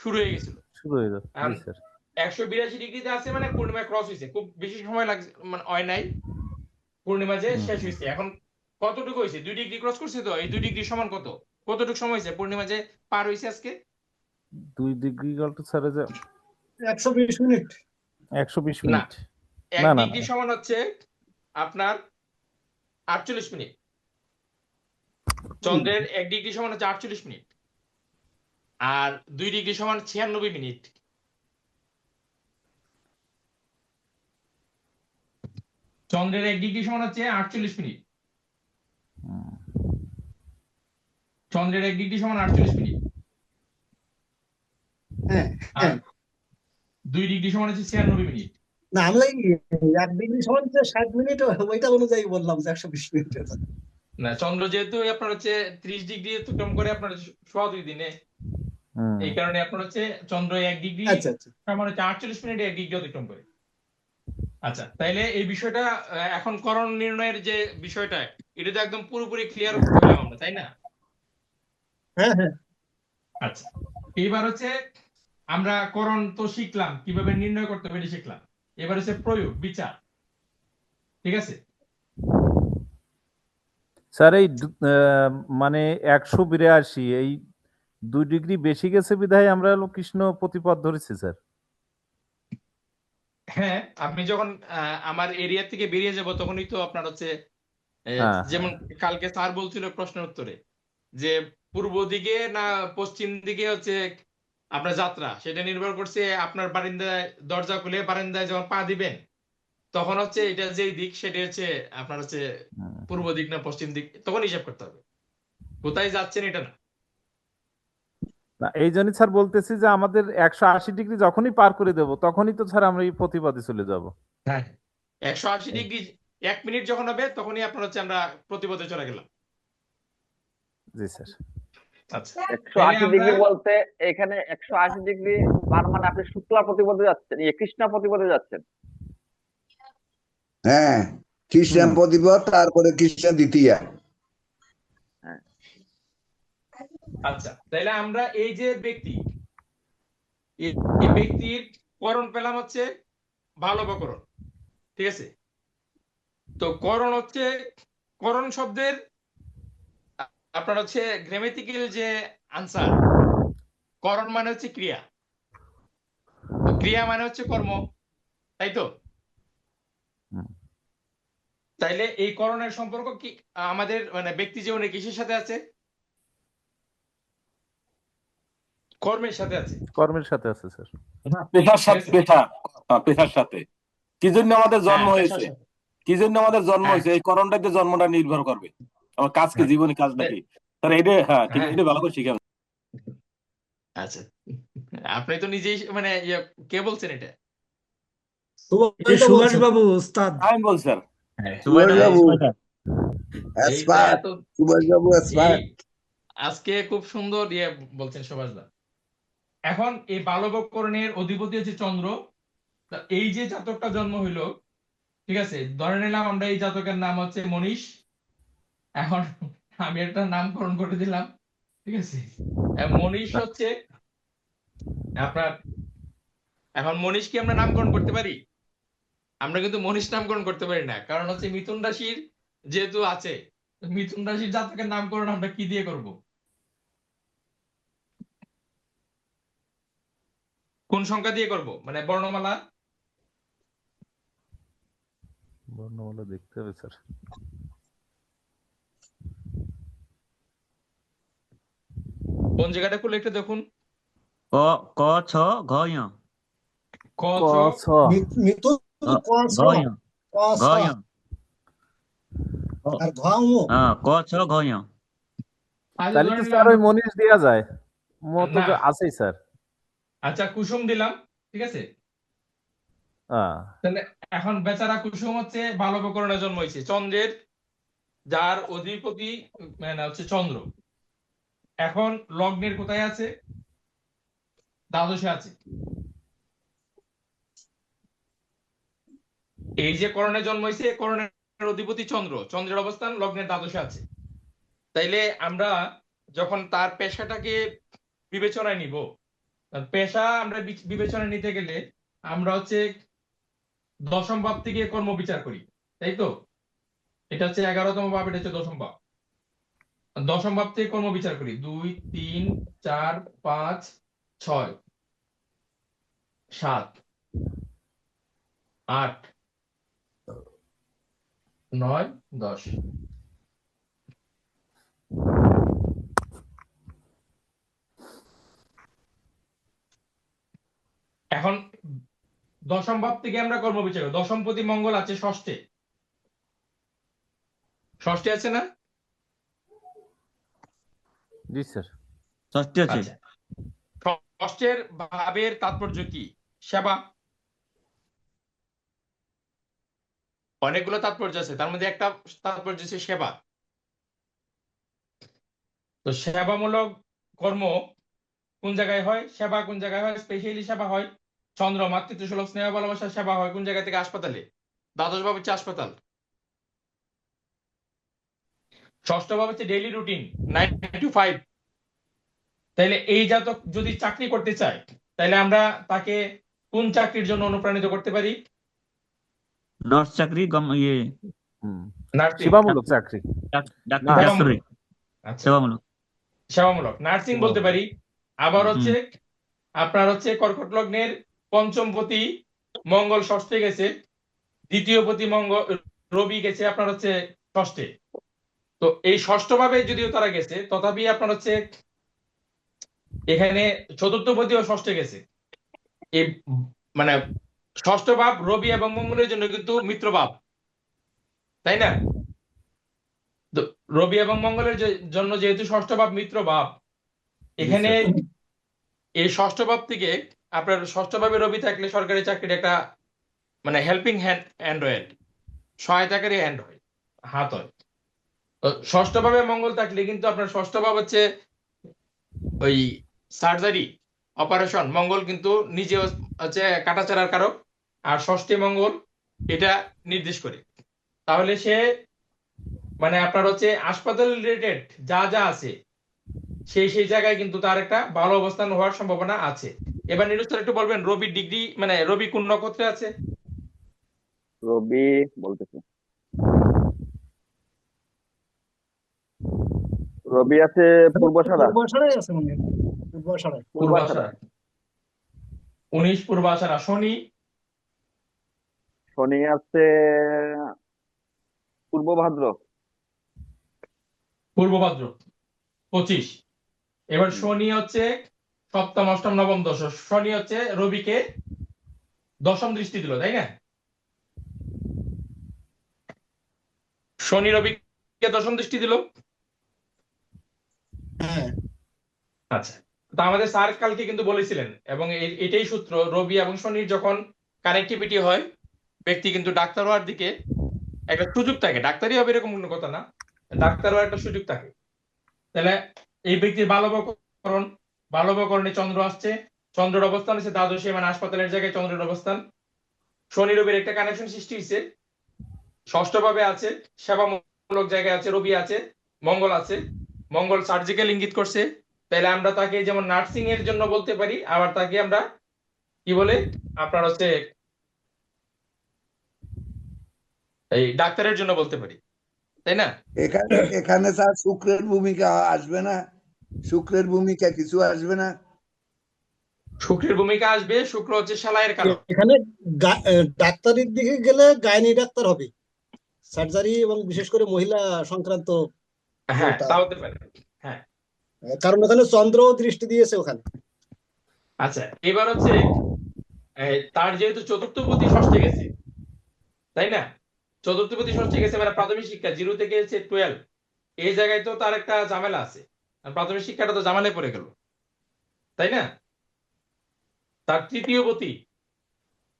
শুরু হয়ে গেছিল। শুরু হয়ে যাবে। জি স্যার। 182 ডিগ্রিতে আছে মানে পূর্ণিমা ক্রস হয়েছে, খুব বেশি সময় লাগছে, মানে হয় নাই, পূর্ণিমা যে শেষ হয়েছে। এখন কতটুকু হয়েছে? 2 ডিগ্রি ক্রস করছে তো। এই 2 ডিগ্রি সমান কত? কতটুকু সময় হয়েছে পূর্ণিমা যে পার হয়েছে আজকে? 2 ডিগ্রি গল্ট স্যার যে 120 মিনিট 120 না, মিনিট 1 না না ডিগ্রি সমান হচ্ছে আপনার 48 মিনিট। চন্দ্রের 1 ডিগ্রি সমান হচ্ছে 48 মিনিট, আর 2 ডিগ্রি সমান 96 মিনিট। চন্দ্রের 1 ডিগ্রি সমান হচ্ছে 48 মিনিট। চন্দ্রের 1 ডিগ্রি সমান 48 মিনিট, হ্যাঁ আর হ্যাঁ 2 ডিগ্রি সমান হচ্ছে 96 মিনিট। না আমি ওই 1 ডিগ্রি সমান যে 60 মিনিট ওইটা অনুযায়ী বললাম যে 120 মিনিট। না, চন্দ্র যেহেতু আপনার হচ্ছে 30 ডিগ্রি অতিক্রম করে আপনার 2.5 দিনে, হুম। এই কারণে আপনার হচ্ছে চন্দ্র 1 ডিগ্রি আচ্ছা আচ্ছা সমান হচ্ছে 48 মিনিটে 1 ডিগ্রি অতিক্রম করে। আচ্ছা, তাইলে এই বিষয়টা এখন করণ নির্ণয়ের যে বিষয়টা, এটা তো একদম পুরোপুরি ক্লিয়ার হলাম আমরা, তাই না? হ্যাঁ হ্যাঁ আচ্ছা, এবার হচ্ছে আমরা করণ তো শিখলাম, কিভাবে নির্ণয় করতে হবে এটা শিখলাম। এবার হচ্ছে প্রয়োগ, বিচার। ঠিক আছে? স্যার এই মানে 182 এই 2 ডিগ্রি বেশি গেছে বিধায় আমরা হলো কৃষ্ণ প্রতিপদ ধরেছি স্যার। হ্যাঁ, আপনি যখন আমার এরিয়া থেকে বেরিয়ে যাব তখনই তো আপনার হচ্ছে হ্যাঁ যেমন কালকে স্যার বলছিল প্রশ্নের উত্তরে যে পূর্ব দিকে না পশ্চিম দিকে হচ্ছে আপনার যাত্রা, সেটা নির্ভর করছে আপনার বারান্দায় দরজা খুলে বারান্দায় যখন পা দিবেন তখন হচ্ছে এটা যেই দিক সেটা হচ্ছে আপনার হচ্ছে হুম। পূর্ব দিক না পশ্চিম দিক, তখন হিসাব করতে হবে। কোথায় যাচ্ছেন এটা না। না এই জন্যই স্যার বলতেছি যে আমাদের 180 ডিগ্রি যখনই পার করে দেব তখনই তো স্যার আমরা এই প্রতিপদে চলে যাব। হ্যাঁ, 180 ডিগ্রি 1 মিনিট যখন হবে তখনই আপনার হচ্ছে আমরা প্রতিপদে চলে গেলাম। জি স্যার। আচ্ছা, 180 ডিগ্রি বলতে এখানে 180 ডিগ্রি পার মানে আপনি শুক্লা প্রতিপদে যাচ্ছেন, কৃষ্ণা প্রতিপদে যাচ্ছেন। হ্যাঁ, খ্রিস্টান প্রতিপদ, তারপরে খ্রিস্টান দ্বিতীয়া। আচ্ছা, তাহলে আমরা এই যে ব্যক্তি, এই ব্যক্তির করণ পেলাম হচ্ছে ভালো বকরণ। ঠিক আছে? তো করণ হচ্ছে করণ শব্দের আপনার হচ্ছে গ্রামেটিক্যাল যে আনসার, করণ মানে হচ্ছে ক্রিয়া, তো ক্রিয়া মানে হচ্ছে কর্ম, তাই তো? হুম। তাইলে এই করণের সম্পর্ক কি আমাদের মানে ব্যক্তি জীবনে কিসের সাথে আছে? কর্মের সাথে আছে। কর্মের সাথে আছে স্যার। পেশার সাথে, পেশার সাথে কি জন্য আমাদের জন্ম হ্যাঁ, হয়েছে, কি জন্য আমাদের জন্ম হয়েছে, এই করণটাতে জন্মটা নির্ভর করবে আমার কাজকে, জীবনে কাজ নাকি তার এটা। হ্যাঁ ঠিক আছে, এটা ভালো করে শিখেন। আচ্ছা, আপনি তো নিজেই মানে কে বলছেন এটা? সুভাষ বাবু ওস্তাদ। আমি বলছি স্যার। সুভাষ বাবু এইটা এক্সপার্ট, এত সুভাষ বাবু এক্সপার্ট। আজকে খুব সুন্দর বলছেন সুভাষ দা। এখন এই বালবকরণের অধিপতি হচ্ছে চন্দ্র। তা এই যে জাতকটা জন্ম হইলো, ঠিক আছে, ধরে নিলাম আমরা এই জাতকের নাম হচ্ছে মনীষ। এখন আমি একটা নামকরণ করে দিলাম, ঠিক আছে। মনীষ হচ্ছে আপনার, এখন মনীষ কি আমরা নামকরণ করতে পারি? আমরা কিন্তু মনীষ নামকরণ করতে পারি না, কারণ হচ্ছে মিথুন রাশির যেহেতু আছে, মিথুন রাশির জাতকের নামকরণ আমরা কি দিয়ে করব? কোন সংখ্যা দিয়ে করব, মানে বর্ণমালা? বর্ণমালা দেখতে হবে স্যার। কোন জায়গাটা খুলে একটু দেখুন। ক ক ছ ঘ ঞ ক ক ছ ছ মিথুন ক ছ ঘ ঞ ক ছ ঘ ঞ আর ঘামু হ্যাঁ ক ছ ঘ ঞ। আচ্ছা, তাহলে ধরে তো নিলাম স্যার ওই মনীষ দেয়া যায়, মতো না। আছেই স্যার। আচ্ছা, কুসুম দিলাম, ঠিক আছে। হ্যাঁ তাহলে এখন বেচারা কুসুম হচ্ছে বালবকরণে জন্ম হয়েছে, চন্দ্রের যার অধিপতি মানে হচ্ছে চন্দ্র। এখন লগ্নের কোথায় আছে? দ্বাদশে আছে। এই যে করণে জন্ম হয়েছে, করণের অধিপতি চন্দ্র, চন্দ্রের অবস্থান লগ্নের দ্বাদশে আছে। তাইলে আমরা যখন তার পেশাটাকে বিবেচনায় নিব, পেশা আমরা বিবেচনায় নিতে গেলে আমরা হচ্ছে দশম ভাব থেকে কর্ম বিচার করি, তাই তো? এটা হচ্ছে 11তম ভাব, এটা হচ্ছে দশম ভাব। দশম ভাব থেকে কর্ম বিচার করি, 2 3 4 5 6 7 8 9 10। এখন দশম ভাব থেকে আমরা কর্ম বিচার করি। দশমপতি মঙ্গল আছে ষষ্ঠে, ষষ্ঠে আছে না? জি স্যার। ষষ্ঠী আছে। আচ্ছা, ষষ্ঠের ভাবের তাৎপর্য কি? সেবা। অনেকগুলো তাৎপর্য আছে, তার মধ্যে একটা তাৎপর্য হচ্ছে সেবা। তো সেবামূলক কর্ম কোন জায়গায় হয়? সেবা কোন জায়গায় হয়? স্পেশালি সেবা হয় চন্দ্র, মাতৃত্ব সুলভ, স্নেহ ভালোবাসার সেবা হয় কোন জায়গা থেকে? হাসপাতালে। দ্বাদশ ভাব হচ্ছে হাসপাতাল। ষষ্ঠ ভাব হচ্ছে ডেইলি রুটিন, 9 to 5। তাইলে এই জাতক যদি চাকরি করতে চায়, তাহলে আমরা তাকে কোন চাকরির জন্য অনুপ্রাণিত করতে পারি? নার্স চাকরি, নার্সিং। সেবামূলক চাকরি। ডাক্তার, না, ডাক্তারি, আচ্ছা, সেবামূলক। সেবামূলক নার্সিং বলতে পারি। আবার হচ্ছে আপনার হচ্ছে কর্কট লগ্নের পঞ্চমপতি মঙ্গল ষষ্ঠে গেছে, দ্বিতীয় পতি মঙ্গল রবি গেছে আপনার হচ্ছে ষষ্ঠে। তো এই ষষ্ঠ ভাবে যদিও তারা গেছে, তথাপি আপনার হচ্ছে এখানে চতুর্থ পতিও ষষ্ঠে গেছে। এই মানে ষষ্ঠ ভাব রবি এবং মঙ্গলের জন্য কিন্তু মিত্র ভাব, তাই না? তো রবি এবং মঙ্গলের জন্য যেহেতু ষষ্ঠ ভাব মিত্র ভাব, এখানে এই ষষ্ঠ ভাব থেকে আপনার ষষ্ঠ ভাবে রবি থাকলে সরকারি চাকরির একটা মানে হেল্পিং হ্যান্ড হয়, সহায়তাকারী হ্যান্ড হয়, হাত হয়। তো ষষ্ঠ ভাবে মঙ্গল থাকলে কিন্তু আপনার ষষ্ঠ ভাব হচ্ছে ওই সার্জারি, অপারেশন। মঙ্গল কিন্তু নিজে হচ্ছে কাটাচাড়ার কারক, আর ষষ্ঠী মঙ্গল এটা নির্দেশ করে। তাহলে সে মানে আপনার হচ্ছে হাসপাতাল রিলেটেড যা যা আছে সেই জায়গায় কিন্তু তার একটা ভালো অবস্থান হওয়ার সম্ভাবনা আছে। এবার নীরজ স্যার একটু বলবেন রবির ডিগ্রি, মানে রবি কোন নক্ষত্রে আছে? রবি বলতেছে, রবি আছে পূর্বাষাঢ়া। পূর্বাষাঢ়ায় আছে মনে হয়, পূর্বাষাঢ়ায়। পূর্বাষাঢ়া। 19 পূর্বাষাঢ়া। শনি? শনি আছে পূর্ব ভাদ্র। পূর্ব ভাদ্র 25। এবার শনি হচ্ছে সপ্তম, অষ্টম, নবম, দশম। শনি হচ্ছে রবিকে দশম দৃষ্টি দিল, তাই না? শনি রবিকে দশম দৃষ্টি দিল। হ্যাঁ, আচ্ছা, তো আমাদের স্যার কালকে কিন্তু বলেছিলেন, এবং এটাই সূত্র, রবি এবং শনির যখন কানেক্টিভিটি হয়, ব্যক্তি কিন্তু ডাক্তার হওয়ার দিকে একটা সুযোগ থাকে। ডাক্তারই হবে এরকম কোনো কথা না, ডাক্তার হওয়ার একটা সুযোগ থাকে। তাহলে এই ব্যক্তির বালবকরণে চন্দ্র আসছে, চন্দ্রের অবস্থান হচ্ছে দ্বাদশে, মানে হাসপাতালের জায়গায় চন্দ্রের অবস্থান। শনি রবির একটা কানেকশন সৃষ্টি হয়েছে, ষষ্ঠ ভাবে আছে, সেবামূলক জায়গায় আছে, রবি আছে, মঙ্গল আছে, মঙ্গল সার্জিক্যাল ইঙ্গিত করছে। তাহলে আমরা তাকে যেমন নার্সিং এর জন্য বলতে পারি, আবার তাকে আমরা কি বলে আপনার হচ্ছে এই ডাক্তারের জন্য বলতে পারি, তাই না? এখানে এখানে স্যার শুক্রের ভূমিকা আসবে না? শুক্রের ভূমিকা কিছু আসবে না? শুক্রের ভূমিকা আসবে। শুক্র হচ্ছে সেলাইয়ের কারক। এখানে ডাক্তারির দিকে গেলে গাইনি ডাক্তার হবে, সার্জারি এবং বিশেষ করে মহিলা সংক্রান্ত হ্যাঁ, যেটা। তা হতে পারে। হ্যাঁ, কারণ ওখানে চন্দ্র দৃষ্টি দিয়েছে ওখানে। আচ্ছা, এবার হচ্ছে তার যেহেতু চতুর্থপতি ষষ্ঠে গেছে, তাই না? চতুর্থপতি ষষ্ঠে গেছে মানে প্রাথমিক শিক্ষা 0 থেকে 12, এই জায়গায় তো তার একটা ঝামেলা আছে। প্রাথমিক শিক্ষাটা তো ঝামেলায় পড়ে গেল, তাই না? তার তৃতীয় পতি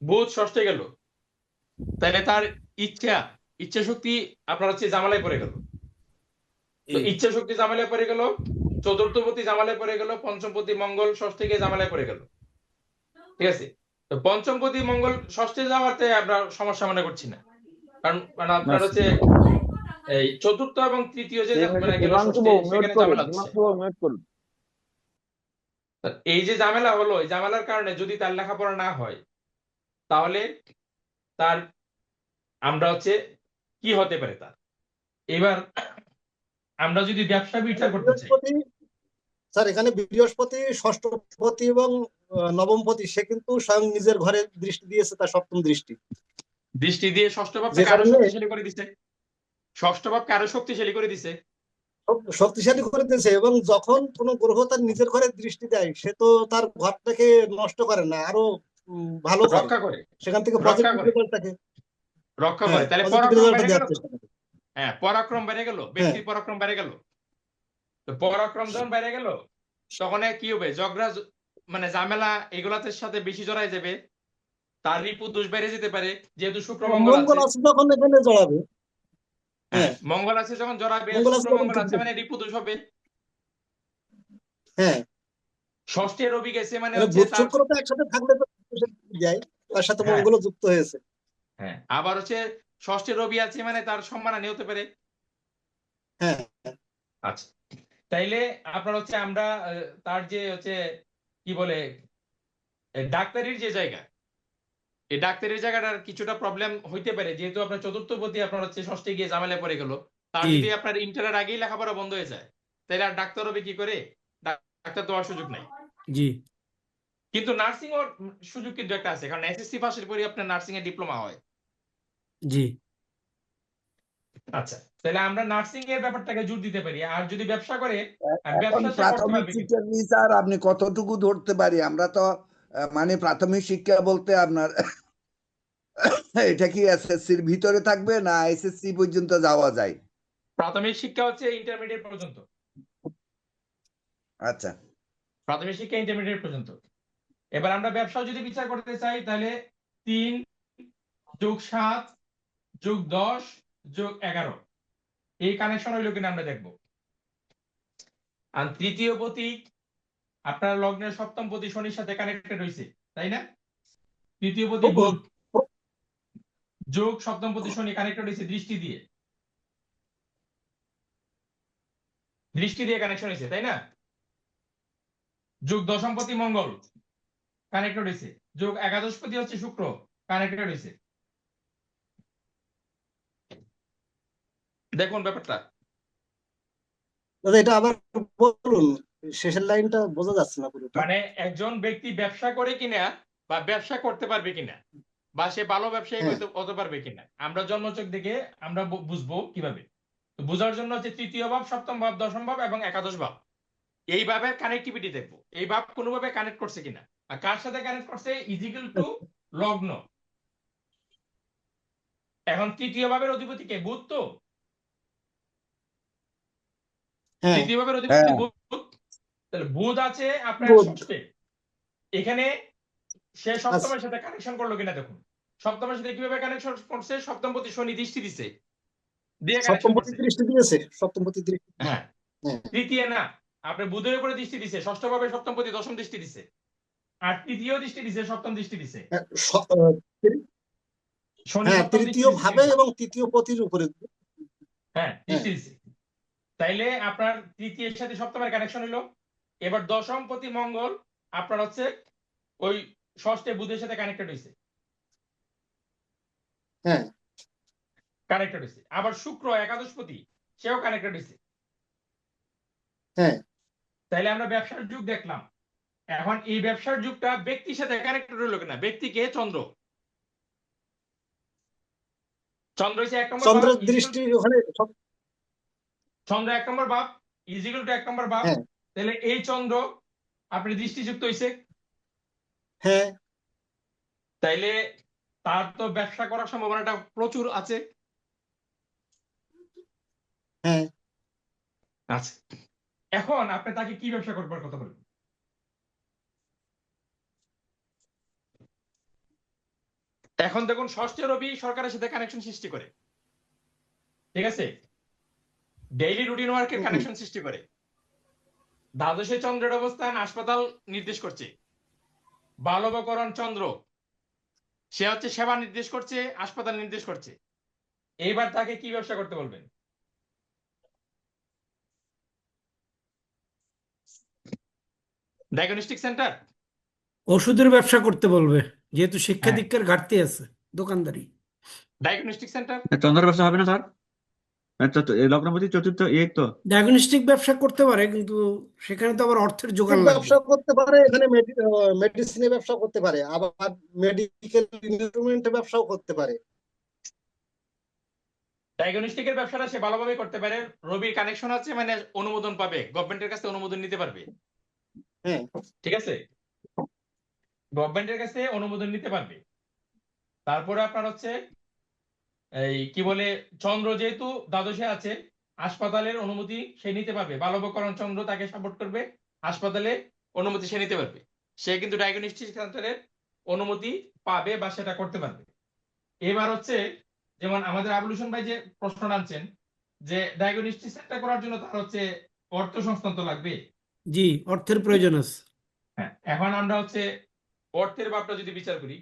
বুধ ষষ্ঠে গেল, তাহলে তার ইচ্ছা শক্তি আপনার হচ্ছে ঝামেলায় পড়ে গেল। তো ইচ্ছা শক্তি ঝামেলায় পড়ে গেল, চতুর্থপতি ঝামেলায় পড়ে গেল, পঞ্চমপতি মঙ্গল ষষ্ঠে গিয়ে ঝামেলায় পড়ে গেল। ঠিক আছে, তো পঞ্চমপতি মঙ্গল ষষ্ঠে যাওয়াতে আমরা সমস্যা মনে করছি না, কারণ মানে আপনার হচ্ছে এই চতুর্থ এবং তৃতীয় যে মানে গেল ষষ্ঠে, সেখানে ঝামেলা হচ্ছে। এই যে ঝামেলা হলো, এই ঝামেলার কারণে যদি তার লেখাপড়া না হয়, তাহলে তার আমরা হচ্ছে কি হতে পারে তার এবার আমরা যদি ব্যবসা বিচার করতে চাই, বৃহস্পতি, স্যার এখানে বৃহস্পতি ষষ্ঠপতি এবং নবমপতি, সে কিন্তু স্বয়ং নিজের ঘরে দৃষ্টি দিয়েছে, তার সপ্তম দৃষ্টি, দৃষ্টি দিয়ে ষষ্ঠ যে ভাবটাকে আরো কারণে শক্তিশালী করে দিছে, ষষ্ঠ ভাবকে আরো শক্তিশালী করে দিছে। শক্তিশালী করে দিয়েছে। এবং যখন কোনো গ্রহ তার নিজের ঘরে দৃষ্টি দেয়, সে তো তার ঘরটাকে নষ্ট করে না, আরো ভালো করে, রক্ষা করে, সেখান থেকে রক্ষা পজিটিভ করে, রেজাল্টটাকে, রক্ষা হ্যাঁ করে। তাহলে পজিটিভ পরাক্রম রেজাল্টটা বেড়ে গেল দেওয়ার তো। চেষ্টা করে। হ্যাঁ, পরাক্রম বেড়ে গেল, হ্যাঁ ব্যক্তির পরাক্রম বেড়ে গেল। তো পরাক্রম যখন বেড়ে গেল, তখন কি হবে, ঝগড়া মানে ঝামেলা এগুলাতে সাথে বেশি জড়াই যাবে, তার রিপু দোষ বেড়ে যেতে পারে, যেহেতু শুক্র মঙ্গল মঙ্গল আছে। আছে যখন এখানে জড়াবে, হ্যাঁ, হ্যাঁ মঙ্গল আছে যখন জড়াবে, মঙ্গল আছে শুক্র যখন মঙ্গল আছে টিকবে। মানে রিপু দোষ হবে। হ্যাঁ, ষষ্ঠে রবি গেছে মানে মানে হচ্ছে বুধ তার, শুক্র তো একসাথে থাকলে তো যায়, তার সাথে হ্যাঁ মঙ্গলও যুক্ত হয়েছে। হ্যাঁ, আবার হচ্ছে ষষ্ঠে রবি আছে মানে তার সম্মানহানি হতে পারে। হ্যাঁ আচ্ছা, তাইলে আপনার হচ্ছে আমরা তার যে হচ্ছে কি বলে ডাক্তারির যে জায়গা, এই ডাক্তারির জায়গাটার কিছুটা প্রবলেম হইতে পারে, যেহেতু আপনার চতুর্থপতি আপনার হচ্ছে ষষ্ঠে গিয়ে ঝামেলায় পড়ে গেল। তার জি যদি আপনার ইন্টারের আগেই লেখাপড়া বন্ধ হয়ে যায়, তাহলে আর ডাক্তার হবে কি করে? ডাক্তার তো হওয়ার সুযোগ নাই। জি কিন্তু নার্সিং এর সুযোগ কিন্তু একটা আছে, কারণ এসএসসি পাশের পরে আপনার নার্সিং এর ডিপ্লোমা হয়। জি আচ্ছা, তাহলে আমরা নার্সিং এর ব্যাপারটাকে জোর দিতে পারি। আর যদি ব্যবসা করে, এখন ব্যবসা সে করতে প্রাথমিক পারবে কি? শিক্ষা কি স্যার আপনি কতটুকু ধরতে পারি? আমরা তো মানে প্রাথমিক শিক্ষা বলতে আপনার এটা কি এসএসসির ভিতরে থাকবে না এসএসসি পর্যন্ত যাওয়া যায়? প্রাথমিক শিক্ষা হচ্ছে ইন্টারমিডিয়েট পর্যন্ত। আচ্ছা, প্রাথমিক শিক্ষা ইন্টারমিডিয়েট পর্যন্ত। এবার আমরা ব্যবসা যদি বিচার করতে চাই, তাহলে 3 + 7 + 10 + 11 এই কানেকশন হইলো কিনা আমরা দেখবো। আর তৃতীয় পতি আপনার লগ্নের সপ্তম পতি শনির সাথে কানেক্টেড হয়েছে, তাই না? তৃতীয় পতি বুধ যোগ সপ্তম পতি শনি কানেক্টেড হয়েছে দৃষ্টি দিয়ে, দৃষ্টি দিয়ে কানেকশন হয়েছে, তাই না? যোগ দশমপতি মঙ্গল কানেক্টেড হয়েছে, যোগ একাদশপতি হচ্ছে শুক্র কানেক্টেড হয়েছে। দেখুন ব্যাপারটা, দাদা এটা আবার বলুন, শেষের লাইনটা বোঝা যাচ্ছে না পুরোটা। মানে একজন ব্যক্তি ব্যবসা করে কিনা বা ব্যবসা করতে পারবে কিনা বা সে ভালো ব্যবসায়ী হ্যাঁ হতে পারবে কিনা আমরা জন্মচক দেখে আমরা বুঝবো কিভাবে। তো বোঝার জন্য হচ্ছে তৃতীয় ভাব, সপ্তম ভাব, দশম ভাব এবং একাদশ ভাব, এই ভাবের কানেক্টিভিটি দেখবো, এই ভাব কোনোভাবে কানেক্ট করছে কিনা। আর কার সাথে কানেক্ট করছে? ইজিক্যাল টু লগ্ন। এখন তৃতীয় ভাবের অধিপতি কে? বুধ। তো হ্যাঁ তৃতীয় ভাবের অধিপতি হ্যাঁ বুধ, তাহলে বুধ আছে আপনার বুধ। ষষ্ঠে। এখানে সে আচ্ছা, সপ্তমের সাথে কানেকশন করলো কিনা দেখুন। সপ্তমের সাথে কিভাবে কানেকশন করছে? সপ্তমপতি শনি দৃষ্টি দিছে, দিয়ে কানেকশন সপ্তমপতি করছে। দৃষ্টি দিয়েছে, সপ্তমপতি দৃষ্টি। হ্যাঁ, হ্যাঁ তৃতীয় না, আপনার বুধের উপরে দৃষ্টি দিছে, ষষ্ঠ ভাবে সপ্তমপতি দশম দৃষ্টি দিছে, আর তৃতীয় দৃষ্টি দিছে, সপ্তম দৃষ্টি দিছে, হ্যাঁ, শনি হ্যাঁ সপ্তম দৃষ্টি তৃতীয় দিছে ভাবে কিন্তু। এবং তৃতীয় পতির উপরে। হ্যাঁ, হ্যাঁ দৃষ্টি দিছে। তাইলে আপনার তৃতীয়ের সাথে সপ্তমের কানেকশন হলো। এবার দশম পতি মঙ্গল আপনার হচ্ছে ওই ষষ্ঠে বুধের সাথে কানেক্টেড হয়েছে, হ্যাঁ কানেক্টেড হয়েছে। আবার শুক্র একাদশপতি, সেও কানেক্টেড হয়েছে। হ্যাঁ তাইলে আমরা ব্যবসার যুগ দেখলাম। এখন এই ব্যবসার যুগটা ব্যক্তির সাথে কানেক্টেড হলো কিনা? ব্যক্তিকে চন্দ্র, চন্দ্র হচ্ছে 1 নম্বর ভাব, চন্দ্রের দৃষ্টি ওখানে চন্দ্র 1 নম্বর ভাব, ইজিক্যাল টু 1 নম্বর ভাব। হ্যাঁ তাহলে এই চন্দ্র আপনি দৃষ্টিযুক্ত হয়েছে, হ্যাঁ তাইলে তার তো ব্যবসা করার সম্ভাবনাটা প্রচুর আছে। হ্যাঁ আচ্ছা, এখন আপনি তাকে কি ব্যবসা করবার কথা বলবেন? এখন দেখুন, ষষ্ঠে রবি সরকারের সাথে কানেকশন সৃষ্টি করে, ঠিক আছে, ডেইলি রুটিন ওয়ার্কের কানেকশন সৃষ্টি করে। দ্বাদশে চন্দ্রের অবস্থান হাসপাতাল নির্দেশ করছে। বালবকরণ চন্দ্র, সে হচ্ছে সেবা নির্দেশ করছে, হাসপাতাল নির্দেশ করছে। এইবার তাকে কি ব্যবসা করতে বলবেন? ডায়াগনস্টিক সেন্টার, ওষুধের ব্যবসা করতে বলবে, যেহেতু শিক্ষা হ্যাঁ, দীক্ষার ঘাটতি আছে, দোকানদারি। ডায়াগনস্টিক সেন্টার, চন্দ্রের ব্যবসা হবে না স্যার? লগ্নপতি চতুর্থ এক তো ডায়াগনস্টিক ব্যবসা করতে পারে, কিন্তু সেখানে তো আবার অর্থের যোগান লাগবে। ব্যবসা করতে পারে, এখানে মেডিসিনের ব্যবসা করতে পারে, আবার মেডিকেল ইনস্ট্রুমেন্টের ব্যবসাও করতে পারে। ডায়াগনস্টিকের ব্যবসাটা সে ভালোভাবে করতে পারে, রবির কানেকশন আছে মানে অনুমোদন পাবে, গভর্নমেন্টের কাছে অনুমোদন নিতে পারবে। হ্যাঁ, ঠিক আছে, গভর্নমেন্টের কাছে অনুমোদন নিতে পারবে। তারপরে আপনার হচ্ছে এই কি বলে, চন্দ্র যেহেতু দ্বাদশে আছে, হাসপাতালের অনুমতি সে নিতে পারবে, বালবকরণ চন্দ্র তাকে সাপোর্ট করবে, হাসপাতালে অনুমতি সে নিতে পারবে, সে কিন্তু ডায়াগনস্টিক সেন্টারের অনুমতি পাবে বা সেটা করতে পারবে। এবার হচ্ছে যেমন আমাদের আবুল হোসেন ভাই যে প্রশ্ন আনছেন যে ডায়াগনস্টিক সেন্টার করার জন্য তার হচ্ছে অর্থ সংস্থান তো লাগবে। জি, অর্থের প্রয়োজন আছে। হ্যাঁ, এখন আমরা হচ্ছে অর্থের ভাবটা যদি বিচার করি,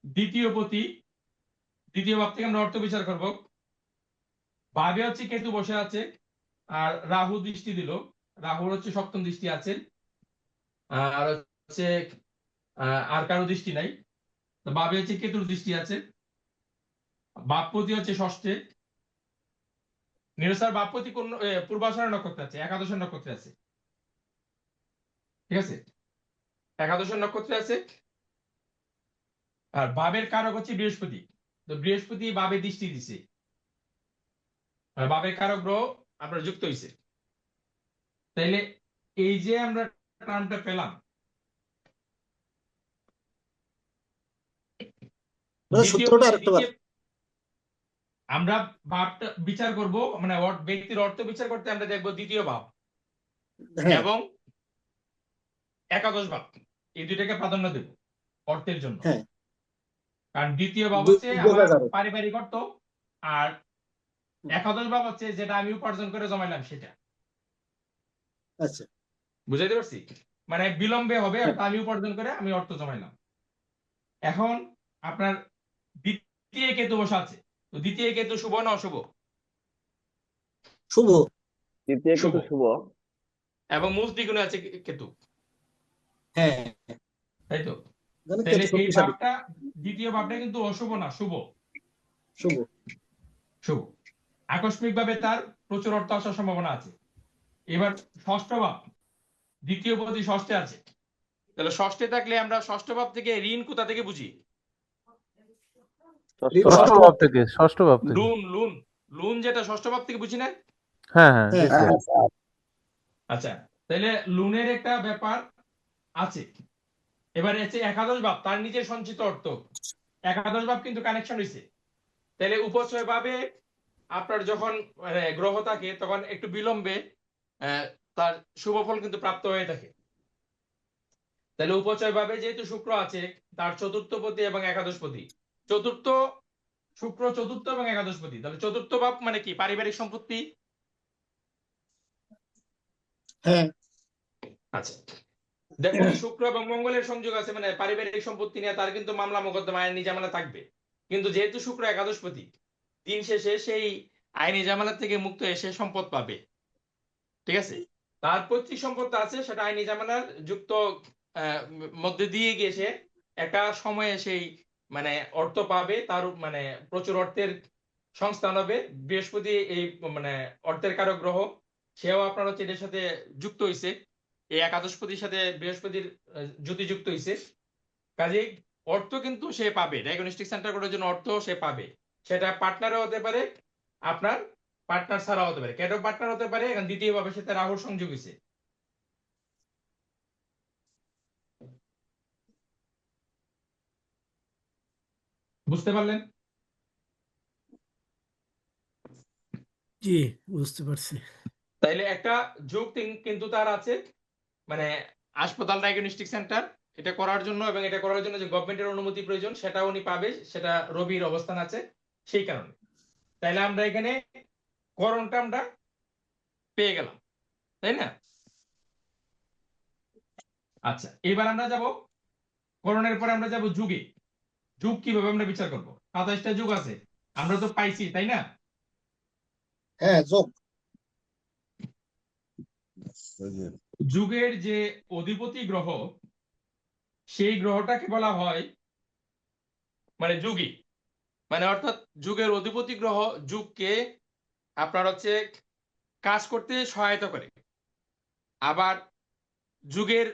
দ্বিতীয় ভাব থেকে আমরা অর্থ বিচার করব। ভাবে হচ্ছে কেতু বসে আছে আর রাহু দৃষ্টি দিল, রাহুর হচ্ছে সপ্তম দৃষ্টি আছে, আর হচ্ছে আর কারো দৃষ্টি নাই। তো ভাবে হচ্ছে কেতুর দৃষ্টি আছে, বাপপতি হচ্ছে ষষ্ঠে, নিরসার বাপপতি কোন পূর্বাষাঢ় নক্ষত্রে আছে, একাদশের নক্ষত্রে আছে। ঠিক আছে, একাদশের নক্ষত্রে আছে। আর ভাবের কারক হচ্ছে বৃহস্পতি, তো বৃহস্পতি ভাবে দৃষ্টি দিছে, আর ভাবের কারক গ্রহ আপনার যুক্ত হয়েছে। তাইলে এই যে আমরা টার্মটা পেলাম, সূত্রটা আরেকটা বার। আমরা ভাবটা বিচার করব, মানে ব্যক্তির অর্থ বিচার করতে আমরা দেখবো দ্বিতীয় ভাব হ্যাঁ, এবং একাদশ ভাব, এই দুইটাকে প্রাধান্য দেব অর্থের জন্য। হ্যাঁ, কারণ দ্বিতীয় ভাব হচ্ছে আমার যোগাযোগ। পারিবারিক অর্থ, আর একাদশ ভাব হচ্ছে যেটা আমি উপার্জন করে জমাইলাম সেটা। আচ্ছা, বুঝাইতে পারছি? মানে বিলম্বে হবে, হ্যাঁ। আমি উপার্জন করে আমি অর্থ জমাইলাম। এখন আপনার দ্বিতীয় কেতু বসা আছে, তো দ্বিতীয় কেতু শুভ না অশুভ? শুভ। তৃতীয় শুভ। কিন্তু শুভ। এবং মূল দ্বিগুণে আছে কেতু, হ্যাঁ, তাই তো? জানি তাহলে কেতু এই শক্তিশালী। ভাবটা, দ্বিতীয় ভাবটা কিন্তু অশুভ না, শুভ। শুভ। শুভ, আকস্মিক ভাবে তার প্রচুর অর্থ আসার সম্ভাবনা আছে। এবার ষষ্ঠ ভাব, দ্বিতীয় পতি ষষ্ঠে আছে, তাহলে ষষ্ঠে থাকলে আমরা ষষ্ঠ ভাব থেকে ঋণ কোথা থেকে বুঝি? ষষ্ঠ ভাব থেকে। লুন যেটা ষষ্ঠ ভাব থেকে বুঝি না? হ্যাঁ, আচ্ছা, তাহলে লুনের একটা ব্যাপার আছে। এবার হচ্ছে একাদশ ভাব, তার নিজের সঞ্চিত অর্থ, একাদশ ভাব কিন্তু কানেকশন হয়েছে। তাহলে উপচয় ভাবে আপনার যখন গ্রহ থাকে তখন একটু বিলম্বে তার শুভ ফল কিন্তু প্রাপ্ত হয়ে থাকে। তাহলে উপচয় ভাবে যেহেতু শুক্র আছে, তার চতুর্থপতি এবং একাদশপতি, চতুর্থ শুক্র চতুর্থ এবং একাদশপতি, তাহলে চতুর্থ ভাব মানে কি? পারিবারিক সম্পত্তি। হ্যাঁ, আচ্ছা, দেখুন শুক্র এবং মঙ্গলের সংযোগ আছে, মানে পারিবারিক সম্পত্তি নিয়ে তার কিন্তু মামলা মোকদ্দমা আইনি ঝামেলা থাকবে। কিন্তু যেহেতু শুক্র একাদশপতি, দিন শেষে সেই আইনি ঝামেলা থেকে মুক্ত এসে সম্পদ পাবে। ঠিক আছে, তার পৈতৃক সম্পদ আছে, সেটা আইনি ঝামেলার যুক্ত মধ্যে দিয়ে গিয়ে সে একটা সময়ে সেই মানে অর্থ পাবে, তার মানে প্রচুর অর্থের সংস্থান হবে। বৃহস্পতি এই মানে অর্থের কারক গ্রহ, সেও আপনার হচ্ছে এটার সাথে যুক্ত হয়েছে, এই একাদশপতির সাথে বৃহস্পতির জ্যোতি যুক্ত হয়েছে। কাজে অর্থ কিন্তু সে পাবে, ডায়াগনস্টিক সেন্টার করার জন্য অর্থ সে পাবে। সেটা পার্টনারও হতে পারে, আপনার পার্টনার ছাড়াও হতে পারে, কেন পার্টনার হতে পারে, এখন দ্বিতীয় ভাবে সাথে রাহুর সংযোগ হয়েছে। বুঝতে পারলেন? জি, বুঝতে পারছি। তাইলে একটা যোগ কিন্তু তার আছে, মানে হাসপাতাল ডায়াগনস্টিক সেন্টার এটা করার জন্য, এবং এটা করার জন্য যে গভর্নমেন্টের অনুমতি প্রয়োজন সেটা উনি পাবে, সেটা রবির অবস্থান আছে সেই কারণে। তাইলে আমরা এখানে করণটা আমরা পেয়ে গেলাম, তাই না? আচ্ছা, এবার আমরা যাব করণের পরে আমরা যাব যুগে। যুগ কিভাবে আমরা বিচার করব? 27টা যুগ আছে, আমরা তো পাইছি, তাই না? হ্যাঁ, যোগ। যুগের যে অধিপতি গ্রহ, সেই গ্রহটাকে বলা হয় মানে যুগী। মানে অর্থাৎ যুগের অধিপতি গ্রহ যুগকে আপনার হচ্ছে কাজ করতে সহায়তা করে। আবার যুগের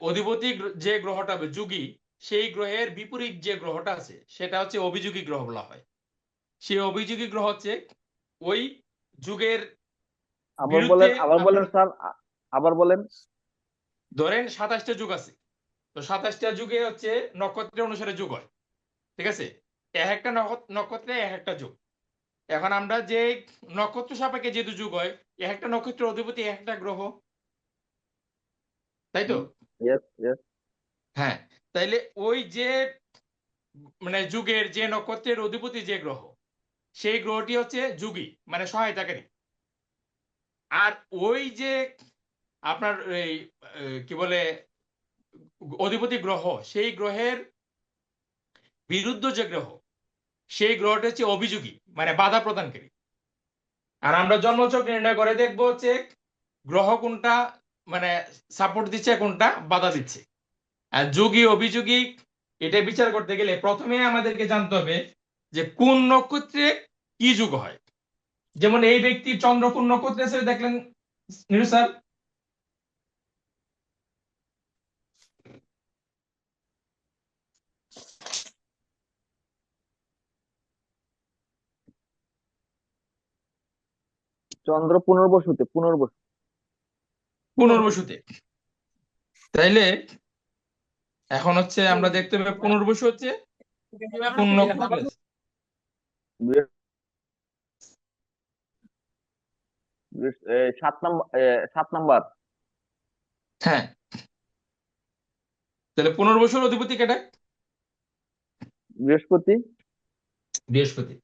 অধিপতি যে গ্রহটা হবে যুগী, সেই গ্রহের বিপরীত যে গ্রহটা আছে সেটা হচ্ছে অভিযোগী গ্রহ বলা হয়। সেই অভিযোগী গ্রহ হচ্ছে ওই যুগের আবার বলেন, বিরুদ্ধে আবার বলেন আপনার স্যার, আবার বলেন। ধরেন 27টা যুগ আছে, তো 27টা যুগে হচ্ছে নক্ষত্রের অনুসারে যুগ হয়, ঠিক আছে? এক একটা নক্ষত্রে এক একটা যুগ। এখন আমরা যে নক্ষত্র সাপেক্ষে যেহেতু যুগ হয়, এক একটা নক্ষত্রের অধিপতি এক একটা গ্রহ, তাই তো? Yes yes. হ্যাঁ, তাইলে ওই যে মানে যুগের যে নক্ষত্রের অধিপতি যে গ্রহ, সেই গ্রহটি হচ্ছে যুগী মানে সহায়তাকারী। আর ওই যে আপনার এই কি বলে অধিপতি গ্রহ, সেই গ্রহের বিরুদ্ধ যে গ্রহ, সেই গ্রহটা হচ্ছে অভিযোগী মানে বাধা প্রদানকারী। আর আমরা জন্মছক নির্ণয় করে দেখবো হচ্ছে গ্রহ কোনটা মানে সাপোর্ট দিচ্ছে, কোনটা বাধা দিচ্ছে। আর যোগী অভিযোগী এটা বিচার করতে গেলে প্রথমে আমাদেরকে জানতে হবে যে কোন নক্ষত্রে কি যুগ হয়। যেমন এই ব্যক্তি চন্দ্র কোন নক্ষত্রে আছে দেখলেন নিরু স্যার? চন্দ্র পুনর্বসুতে, পুনর্বসুতে। তাইলে এখন হচ্ছে আমরা দেখতে হবে পুনর্বসু হচ্ছে কোন নক্ষত্রে আছে। বৃহ- 7 নাম্বার। হ্যাঁ, তাহলে পুনর্বসুর অধিপতি কেটা? বৃহস্পতি। বৃহস্পতি।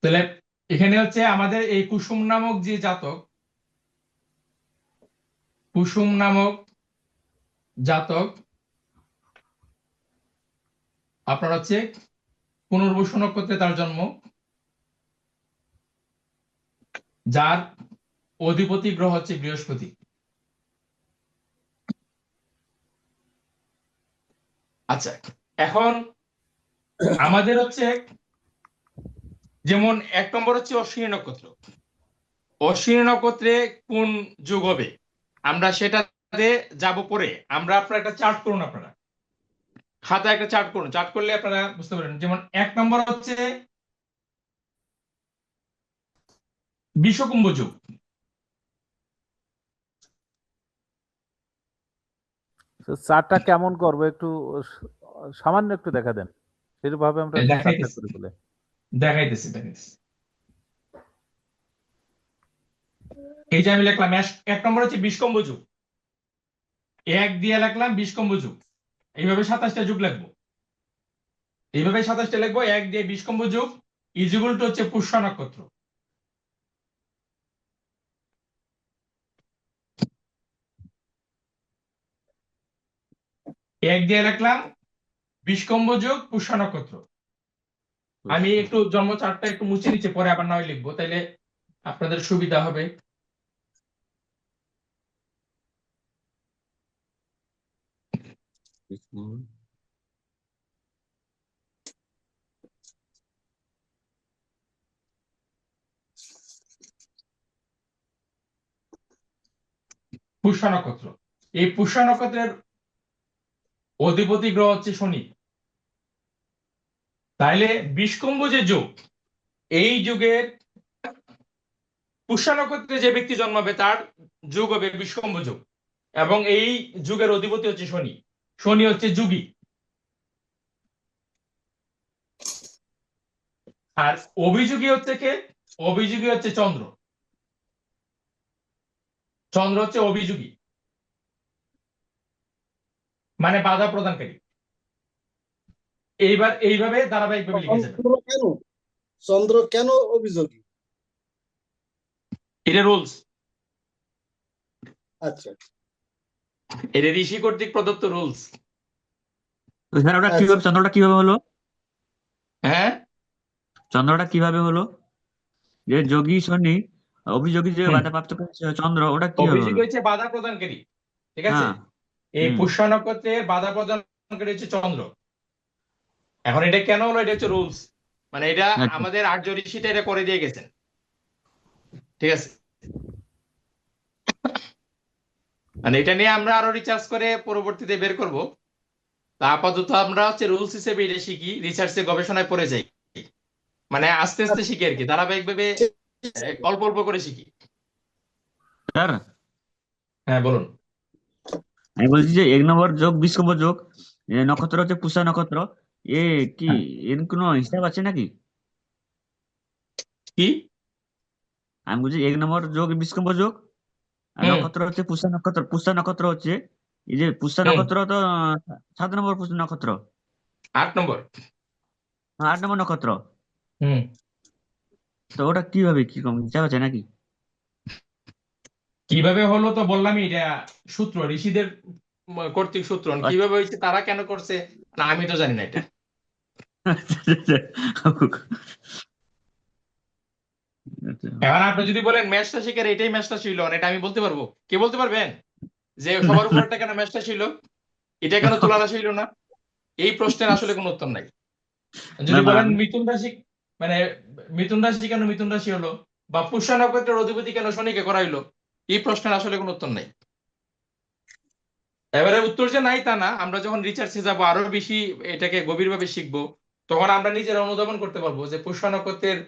তাহলে এখানে হচ্ছে আমাদের এই কুসুম নামক যে জাতক, কুসুম নামক জাতক আপনার হচ্ছে পুনর্বসু নক্ষত্রে তার জন্ম, যার অধিপতি গ্রহ হচ্ছে বৃহস্পতি। আচ্ছা, এখন আমাদের হচ্ছে যেমন 1 নম্বর হচ্ছে অশ্বিনী নক্ষত্র। অশ্বিনী নক্ষত্রে কোন যুগ হবে আমরা সেটাতে যাব পরে। আমরা আপনারা একটা চার্ট করুন, আপনারা খাতায় একটা চার্ট করুন, চার্ট করলে আপনারা বুঝতে পারবেন। যেমন 1 নম্বর হচ্ছে বিষকুম্ভ যুগ। তো চারটা কেমন করবো একটু সামান্য একটু দেখা দেন, সেভাবে আমরা চারটা দেখাইতেছি করে ফেলে। দেখাইতেছি। এই যে আমি লিখলাম 1 নম্বর হচ্ছে বিষকুম্ভ যুগ, 1 দিয়ে লিখলাম বিষকুম্ভ যুগ। এইভাবে 27টা যুগ লিখবো, এইভাবে 27টা লিখবো। 1 দিয়ে বিষকুম্ভ যুগ ইজিকুয়াল টু হচ্ছে পুষ্য নক্ষত্র। এক দিয়ে লিখলাম বিষকুম্ভ যুগ পুষ্য নক্ষত্র। আমি একটু জন্ম চার্টটা একটু মুছে নিচ্ছে, পরে আবার নয় লিখবো, তাইলে আপনাদের সুবিধা হবে। পুষ্য নক্ষত্র, এই পুষ্য নক্ষত্রের অধিপতি গ্রহ হচ্ছে শনি। তাইলে বিষকুম্ভ যে যুগ, এই যুগের পুষ্য নক্ষত্রে যে ব্যক্তি জন্মাবে তার যুগ হবে বিষকুম্ভ যুগ, এবং এই যুগের অধিপতি হচ্ছে শনি। শনি হচ্ছে যুগী। আর অভিযোগী হচ্ছে কে? অভিযোগী হচ্ছে চন্দ্র। চন্দ্র হচ্ছে অভিযোগী মানে বাধা প্রদানকারী। এইভাবে ধারাবাহিকভাবে লিখে যাবেন। চন্দ্র কেন অভিযোগী? এটা রুলস, আচ্ছা এটা ঋষি কর্তৃক প্রদত্ত রুলস। স্যার ওটা কিভাবে, চন্দ্রটা কিভাবে হলো? হ্যাঁ, চন্দ্রটা কিভাবে হলো? যে যোগী শনি, অভিযোগী যে বাধাপ্রাপ্ত চন্দ্র, ওটা কিভাবে অভিযোগী হলো? হচ্ছে বাধা প্রদানকারী, ঠিক আছে? হ্যাঁ। এই পুষ্য নক্ষত্রে বাধা প্রদানকারী হচ্ছে চন্দ্র। এখন এটা কেন হলো, এটা হচ্ছে রুলস, মানে এটা আচ্ছা আমাদের আর্য ঋষিটা এটা করে দিয়ে গেছেন, ঠিক আছে। মানে এটা নিয়ে আমরা আরো রিসার্চ করে পরবর্তীতে বের করব। তা আপাতত আমরা হচ্ছে রুলস হিসেবে এটা শিখি, রিসার্চে গবেষণায় পড়ে যাই, মানে আস্তে আস্তে শিখি আর কি, ধারাবাহিকভাবে অল্প অল্প করে শিখি। স্যার, হ্যাঁ বলুন। আমি বলছি যে 1 নম্বর যোগ 20 নম্বর যোগ নক্ষত্র হচ্ছে পুষা নক্ষত্র, এ কি হ্যাঁ, এর কোনো হিসাব আছে নাকি? কি? আমি বলছি 1 নম্বর যোগ 20 নম্বর যোগ আর হুম নক্ষত্র হচ্ছে পুষা নক্ষত্র। পুষা নক্ষত্র হচ্ছে এই যে পুষা হুম নক্ষত্র তো 7 নম্বর পুষা নক্ষত্র, 8 নম্বর। 8 নম্বর নক্ষত্র। হুম তো ওটা কিভাবে কি কম হিসাব আছে নাকি? কিভাবে হলো তো বললামই, এটা সূত্র ঋষিদের কর্তৃক সূত্র, আচ্ছা কিভাবে হয়েছে তারা কেন করছে না আমি তো জানি না এটা। আচ্ছা। এখন আপনি যদি বলেন ম্যাচটা শিখে এটাই ম্যাচটা ছিল, এটা আমি বলতে পারবো? কে বলতে পারবেন যে সবার উপরটা কেন ম্যাচটা ছিল, এটা কেন তুলনা ছিল না? এই প্রশ্নের আসলে কোনো উত্তর নাই। না যদি না বলেন আমি মিথুন রাশি, মানে মিথুন রাশি কেন মিথুন রাশি হলো, বা পুষ্যা নক্ষত্রের অধিপতি কেন শনিকে করা হইলো, এই প্রশ্নের আসলে কোনো উত্তর নাই। এবারে উত্তর যে নাই তা না, আমরা যখন রিসার্চে যাব আরো বেশি এটাকে গভীরভাবে শিখবো, তখন আমরা নিজেরা অনুধাবন করতে পারবো যে পুষ্যা নক্ষত্রের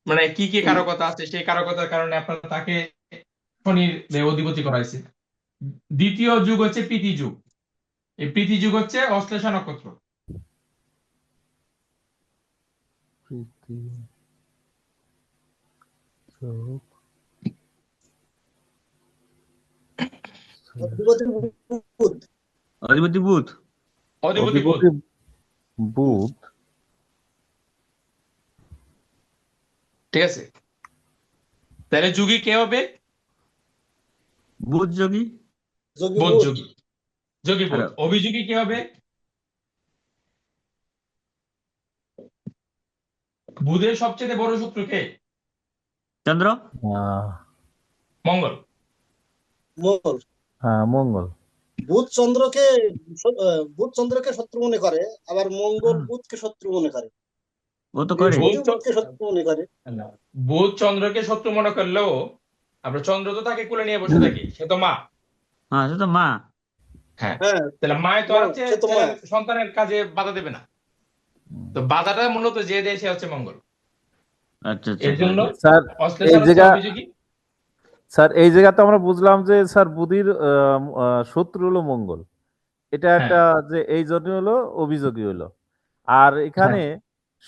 মানে কি কি কারকতা আছে, সেই কারকতার কারণে আপনার তাকে শনির অধিপতি করা হয়েছে। দ্বিতীয় যুগ হচ্ছে প্রীতি যুগ, এই প্রীতি যুগ হচ্ছে অশ্লেষা নক্ষত্র। প্রীতি যোগ অধিপতি বুধ। অধিপতি বুধ। অধিপতি বুধ। অধিপতি বুধ। ঠিক আছে, তাহলে যুগী কে হবে? বুধ যোগী। যোগী বুধ বুধ। যুগী, যোগী আর বুধ। অভিযোগী কে হবে? বুধের সবচেয়ে বড় শত্রু কে? চন্দ্র। আহ, মঙ্গল। মঙ্গল। হ্যাঁ মঙ্গল। বুধ চন্দ্রকে শত্রু মনে করে, আবার মঙ্গল বুধকে শত্রু মনে করে, ও তো করে। বুধ বৃহস্পতি বুধকে শত্রু মনে করে। বুধ চন্দ্রকে শত্রু মনে করলেও আমরা চন্দ্র তো তাকে কোলে নিয়ে বসে থাকি, সে তো মা। হ্যাঁ সে তো মা। হ্যাঁ, হ্যাঁ, তাহলে মায়ের তো আর হচ্ছে সে তো মা। সন্তানের কাজে বাধা দেবে না, তো বাধাটা মূলত যে দেয় সে হচ্ছে মঙ্গল। আচ্ছা আচ্ছা এর জন্য স্যার এই অশ্লেষার হচ্ছে জায়গা অভিযোগী। স্যার এই জায়গাতে আমরা বুঝলাম যে স্যার বুধির শত্রু হলো মঙ্গল, এটা হ্যাঁ একটা, যে এই জন্য হলো অভিযোগী হলো। আর হ্যাঁ, এখানে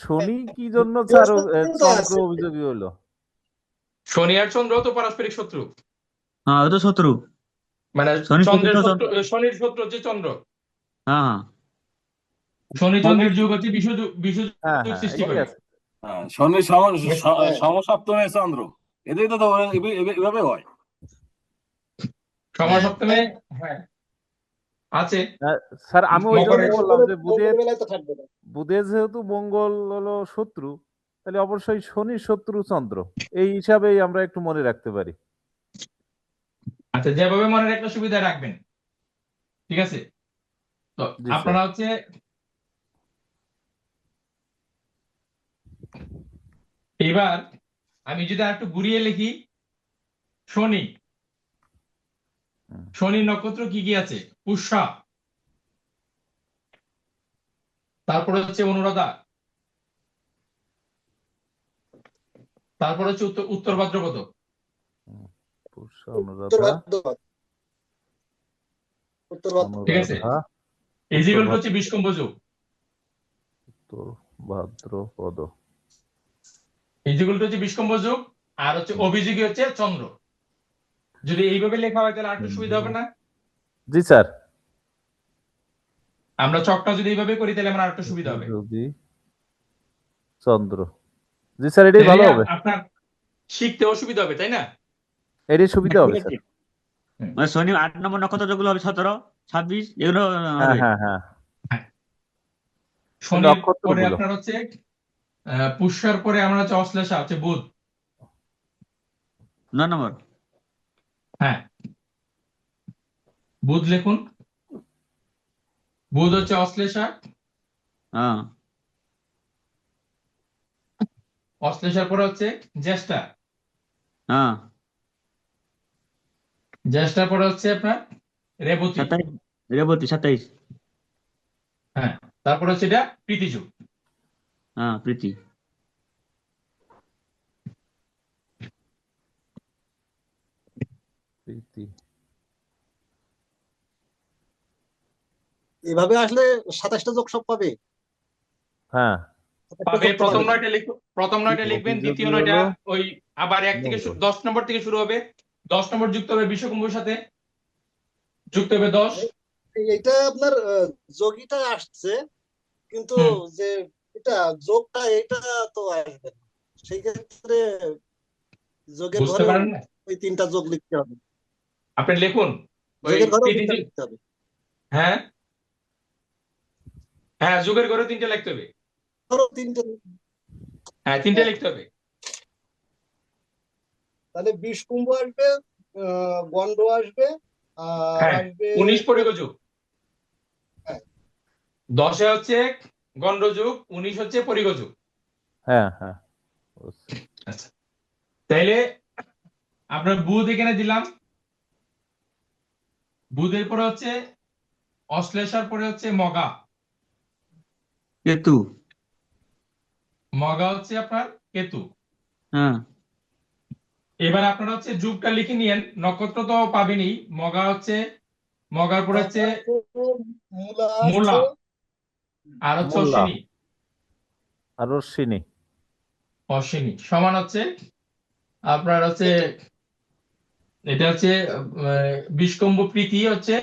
শনি কি জন্য স্যার বৃহস্পতি তো চন্দ্র আছে। অভিযোগী হলো? শনি আর চন্দ্র তো পারস্পরিক শত্রু, হ্যাঁ ও তো শত্রু। মানে শনি শত্রু চন্দ্রের তো শত্রু, চন্দ্র। শনির শত্রু হচ্ছে চন্দ্র। হ্যাঁ হ্যাঁ শনি শনি চন্দ্রের যুগ হচ্ছে বিষ হ্যাঁ যুগ হ্যাঁ সৃষ্টি এটাই করে। আছে। শনি হ্যাঁ, সমসপ্তমে চন্দ্র, এটাই তো এভাবে হয়। সময় সপ্তমে, হ্যাঁ আছে। স্যার আমি ওই জন্যই মকরের, বললাম যে মঙ্গলের বেলায় তো থাকবে না। বুধের যেহেতু মঙ্গল হলো শত্রু, তাহলে অবশ্যই শনির শত্রু চন্দ্র, এই হিসাবেই আমরা একটু মনে রাখতে পারি। আচ্ছা যেভাবে মনে রাখলে সুবিধা রাখবেন, ঠিক আছে। তো জি স্যার। আপনারা হচ্ছে এবার আমি যদি আরেকটু ঘুরিয়ে লিখি, শনি, হুম। শনি নক্ষত্র কি কি আছে? পুষ্যা, তারপরে হচ্ছে অনুরাধা, তারপরে হচ্ছে উত্তর ভাদ্রপদ, পুষ্যা, উত্তর অনুরাধা, ভাদ্রপদ। উত্তর ভাদ্রপদ। ঠিক আছে। অনুরাধা, এই উত্তর যেগুলো হচ্ছে বিষ্কম্ভ যুগ, উত্তর ভাদ্রপদ। এই যেগুলো হচ্ছে বিষ্কম্ভ যুগ। আর হচ্ছে অভিযোগী হচ্ছে চন্দ্র। যদি এইভাবে লেখা হয় তাহলে আরেকটু সুবিধা হবে না? জি স্যার। আমরা চকটা যদি এইভাবে করি তাহলে আমার আরেকটু সুবিধা হবে। যোগী চন্দ্র। জি স্যার, এটাই ভালো হবে, আপনার শিখতে অসুবিধা হবে তাই না? এটাই সুবিধা হবে স্যার। মানে শনি 8 নম্বর নক্ষত্র যেগুলো হবে 17, 26 এগুলো হ্যাঁ হবে। হ্যাঁ হ্যাঁ, শনির পরে নক্ষত্রগুলো। আপনার হচ্ছে পুষ্যার পরে আমরা হচ্ছে অশ্লেষা হচ্ছে বুধ। 9 নম্বর। হ্যাঁ, বুধ লিখুন। বুধ হচ্ছে অশ্লেষা, হ্যাঁ অশ্লেষার পরে হচ্ছে জ্যেষ্ঠা, হ্যাঁ জ্যেষ্ঠার পরে হচ্ছে আপনার রেবতী, 27 রেবতী 27। হ্যাঁ, তারপরে হচ্ছে এটা প্রীতিযুগ। হ্যাঁ প্রীতি। প্রীতি। এভাবে আসলে 27টা যোগ সব পাবে, হ্যাঁ 27টা পাবে। যোগ তো প্রথম পাবে না। নয়টা প্রথম নয়টা লিখবেন, দ্বিতীয় অভিযোগী নয়টা হলো ওই আবার 1 থেকে মঙ্গল। 10 নম্বর থেকে শুরু হবে। 10 নম্বর যুক্ত হবে বিশ্বকুম্ভের সাথে, যুক্ত হবে 10। এইটা আপনার যোগীটা আসছে, কিন্তু হুম। যে এটা যোগটা এটা তো আসবে না। সেই ক্ষেত্রে যোগের বুঝতে ঘরেও পারেন না? ওই 3টা যোগ লিখতে হবে, আপনি লিখুন ওই যোগের ঘরেও 3টা প্রীতিযুগ। লিখতে হবে। হ্যাঁ হ্যাঁ, যুগের ঘরে 3টে লিখতে হবে। ধরো 3টে, হ্যাঁ 3টে লিখতে হবে। তাহলে 20 কুম্ভ আসবে, গন্ড আসবে, আর হ্যাঁ আসবে 19 পরিগ যুগ। হ্যাঁ। 10 হচ্ছে গন্ড যুগ, 19 হচ্ছে পরিগ যুগ। হ্যাঁ হ্যাঁ বুঝছি। আচ্ছা, তাইলে আপনার বুধ এখানে দিলাম, বুধের পরে হচ্ছে অশ্লেষার পরে হচ্ছে মগা, কেতু। মগা হচ্ছে আপনার কেতু। হ্যাঁ এবার আপনারা হচ্ছে যুগটা লিখে নিয়েন, নক্ষত্র তো পাবেনই। মগা হচ্ছে, মগার পরে হচ্ছে মূলা মূলা, আসছে, আর হচ্ছে মোল্লা অশ্বিনী। আর অশ্বিনী। অশ্বিনী সমান হচ্ছে আপনার হচ্ছে, এটা হচ্ছে বিষকুম্ভ প্রীতি হচ্ছে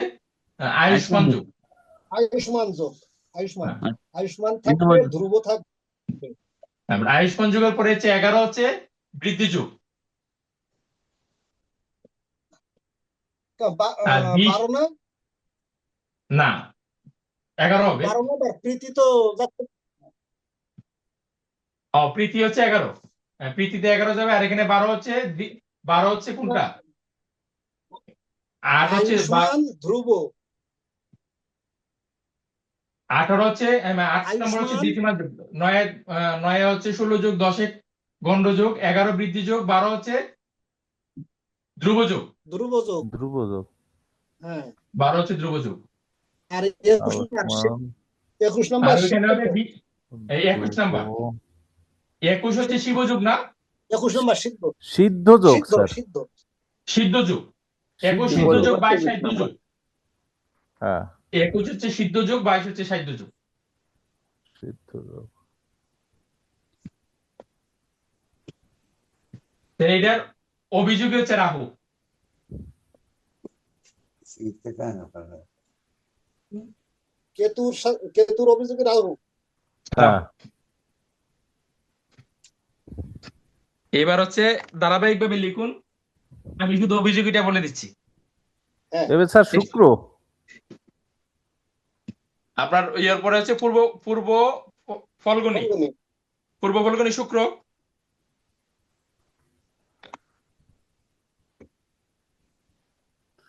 আয়ুষ্মান যুগ। আয়ুষ্মান যোগ, আয়ুষ্মান, হ্যাঁ, আয়ুষ্মান 3 থাকবে, নম্বর যুগ। ধ্রুব থাকবে। তারপরে আয়ুষ্মান যুগের পরে হচ্ছে 11 হচ্ছে বৃদ্ধি যুগ। আর 20 12 না, না 11 হবে। 12 না, প্রীতি তো যাচ্ছে। প্রীতি হচ্ছে 11, প্রীতিতে 11 যাবে, আর এখানে 12 হচ্ছে 12 হচ্ছে কোনটা, আর হচ্ছে আয়ুষ্মান ধ্রুব, 18 হচ্ছে 8 নম্বর হচ্ছে আয়ুষ্মান দ্বিতীয় যুগ। 9 হচ্ছে 16 যুগ, 10 গন্ড যুগ, 11 বৃদ্ধি যুগ, 12 হচ্ছে ধ্রুব যুগ। ধ্রুব যোগ, ধ্রুব যোগ। হ্যাঁ। 12 হচ্ছে ধ্রুব যুগ। আর 21 আয়ুষ্মান নাম্বার আর ওইখানে হবে সিদ্ধ, এই 21 নাম্বার। ধ্রুব 21 হচ্ছে শিব যুগ না, 21 নাম্বার সিদ্ধ, সিদ্ধ যোগ সিদ্ধ স্যার। সিদ্ধ, সিদ্ধ যুগ। 21 সিদ্ধ সিদ্ধ যোগ। যুগ, 22 সাহিত্য যুগ। হ্যাঁ 21 হচ্ছে সিদ্ধ যুগ, 22 হচ্ছে সাহিত্য যুগ। সিদ্ধ যোগ। তো এইটার অভিযোগী হচ্ছে রাহু। কেতুর অভিযোগে রাহু। হ্যাঁ এবার হচ্ছে ধারাবাহিকভাবে লিখুন, আমি শুধু অভিযোগীটা বলে দিচ্ছি। হ্যাঁ, এবার স্যার শুক্র। আপনার ইয়ের পরে হচ্ছে পূর্ব পূর্ব ফল্গুনী, ফাল্গুনী, পূর্ব ফল্গুনী শুক্র।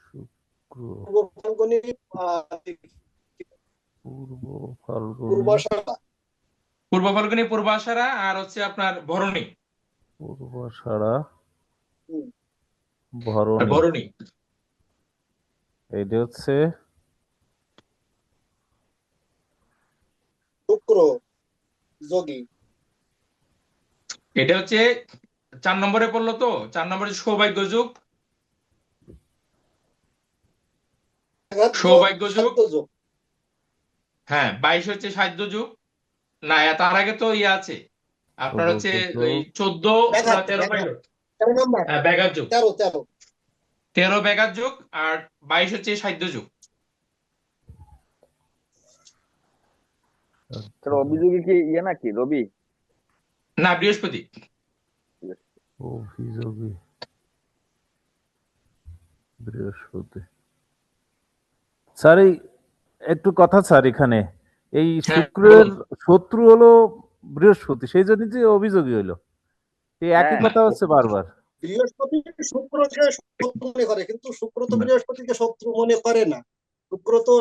শুক্র পূর্ব ফাল্গুনী, পূর্ব ফাল্গুনী পূর্বাষাঢ়া, পূর্ব ফল্গুনী, পূর্বাষাঢ়া, আর হচ্ছে আপনার ভরণী। পূর্বাষাঢ়া হুম, ভরণী। ভরণী এইটা হচ্ছে শুক্র যোগী, এটা হচ্ছে 4 নম্বরে পড়লো তো, 4 নম্বরে সৌভাগ্য যুগ, সৌভাগ্য যুগ। সাধ্য যোগ, হ্যাঁ 22 হচ্ছে সাহিত্য যুগ। না তার আগে তো ইয়ে আছে আপনার হচ্ছে ওই 14 না 13 পাইলট। 13 নাম্বার, হ্যাঁ ব্যাঘাত যুগ, 13 13 ব্যাঘাত যুগ, আর 22 হচ্ছে সাহিত্য যুগ। অভিযোগে কি ইয়ে নাকি রবি? না বৃহস্পতি। অভিযোগী বৃহস্পতি। স্যার এই একটু কথা স্যার, এখানে এই হ্যাঁ, শুক্রের শত্রু হলো বৃহস্পতি, সেই জন্য যে অভিযোগী হলো, এই একই হ্যাঁ। কথা হচ্ছে বারবার। বৃহস্পতি শুক্রকে শত্রু মনে করে, কিন্তু শুক্র তো বৃহস্পতিকে শত্রু মনে করে না। শুক্র তো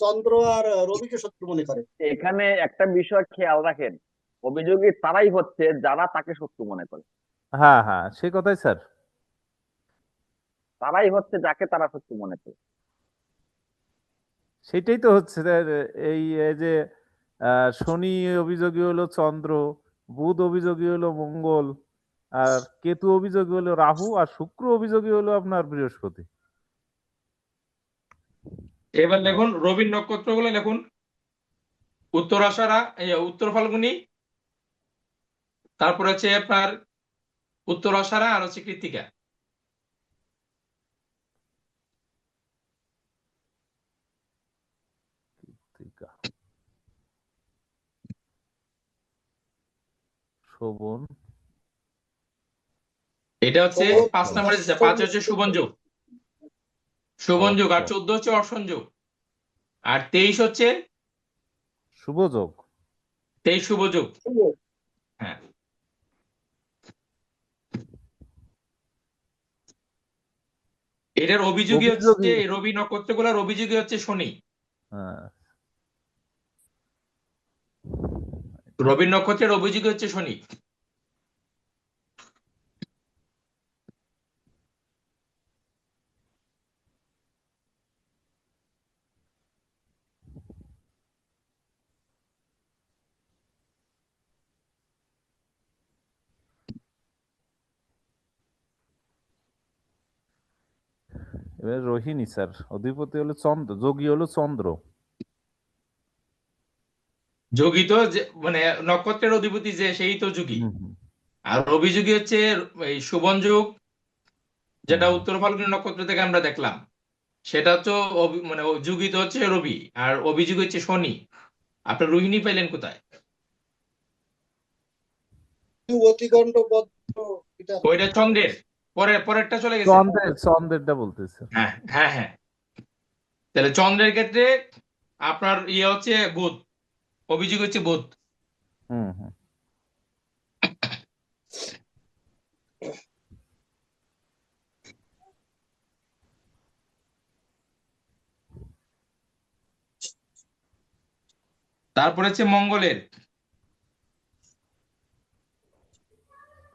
চন্দ্র আর রবিকে শত্রু মনে করে। এখানে একটা বিষয় খেয়াল রাখেন, অভিযোগী তারাই হচ্ছে যারা তাকে শত্রু মনে করে, হ্যাঁ হ্যাঁ সে কথাই স্যার। তারাই হচ্ছে যাকে তারা শত্রু মনে করে। সেটাই তো হচ্ছে স্যার। এই যে শনি অভিযোগী হলো চন্দ্র, বুধ অভিযোগী হলো মঙ্গল, আর কেতু অভিযোগী হলো রাহু, আর শুক্র অভিযোগী হলো আপনার বৃহস্পতি। এবার লিখুন রবির নক্ষত্রগুলো লিখুন: উত্তরাষাঢ়া, উত্তর ফাল্গুনী, তারপর হচ্ছে আপনার উত্তরাষাঢ়া, আর হচ্ছে কৃত্তিকা। কৃত্তিকা, শোভন, এটা হচ্ছে শোভন, 5 নম্বরে দিচ্ছে। 5 হচ্ছে শোভন যোগ, শোভন যোগ, আর আচ্ছা, 14 হচ্ছে অর্শন যোগ, আর 23 হচ্ছে শুভ যোগ। 23 শুভ যোগ। হ্যাঁ, এটার অভিযোগী হচ্ছে অভিযোগী, এই রবি নক্ষত্রগুলোর অভিযোগী হচ্ছে শনি। হ্যাঁ, রবি নক্ষত্রের অভিযোগী হচ্ছে শনি। এবার রোহিণী স্যার, অধিপতি হলো চন্দ্র, যোগী হলো চন্দ্র। যোগী তো মানে নক্ষত্রের অধিপতি যে, সেই তো যোগী। হুম হুম আর অভিযোগী হচ্ছে এই শোভন যোগ, যেটা হুম। উত্তর ফাল্গুনী নক্ষত্র থেকে আমরা দেখলাম, সেটা তো মানে যোগী তো হচ্ছে রবি, আর অভিযোগী হচ্ছে শনি। আপনি রোহিণী পাইলেন কোথায়? অতিগণ্ড বজ্র, এটা ওইটা চন্দ্রের পরেরটা চলে গেছে। চন্দ্রেরটা বলতেছে। হ্যাঁ হ্যাঁ হ্যাঁ, তাহলে চন্দ্রের ক্ষেত্রে আপনার ইয়ে হচ্ছে বুধ, অভিযোগ হচ্ছে বুধ। হুম হুম। তারপরে হচ্ছে মঙ্গলের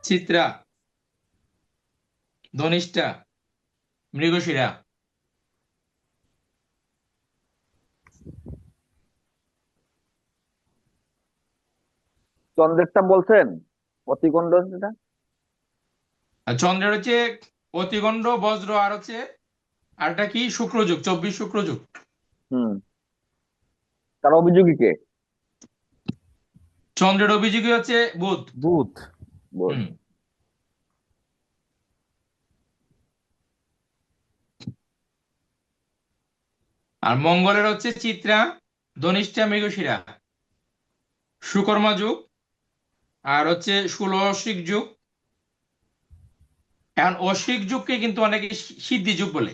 চিত্রা, ধনিষ্ঠা, মৃগশিরা। চন্দ্রেরটা বলছেন, অতিগণ্ড যেটা? আর চন্দ্রের হচ্ছে অতিগণ্ড, বজ্র, আর হচ্ছে আরটা কি শুক্রযুগ, 24 শুক্রযুগ। হুম, তার অভিযোগী কে? চন্দ্রের অভিযোগী হচ্ছে বুধ। বুধ। বল। হুম। আর মঙ্গলের হচ্ছে চিত্রা, ধনিষ্ঠা, মৃগশিরা, সুকর্মা যুগ, আর হচ্ছে ষোলশিক যুগ। এখন অশ্বিক যুগকে কিন্তু অনেকে সিদ্ধি যুগ বলে,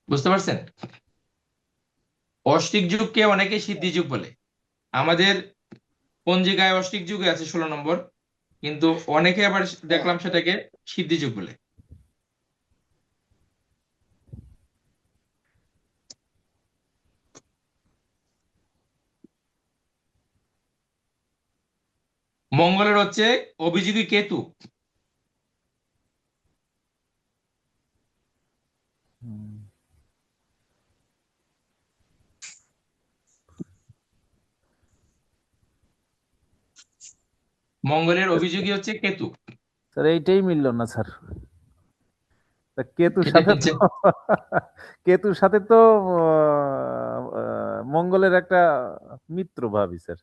বুঝতে পারছেন? অশ্বিক যুগকে অনেকে সিদ্ধি যুগ বলে। আমাদের পঞ্জিকায় অশ্বিক যুগে আছে 16 নম্বর, কিন্তু অনেকে আবার দেখলাম সেটাকে সিদ্ধি যুগ বলে। মঙ্গলের হচ্ছে অভিযোগী কেতু। হুম। মঙ্গলের অভিযোগী হচ্ছে কেতু। স্যার এইটাই মিলল না স্যার। তা কেতুর সাথে তো কেতুর সাথে তো মঙ্গলের একটা মিত্র ভাবি স্যার।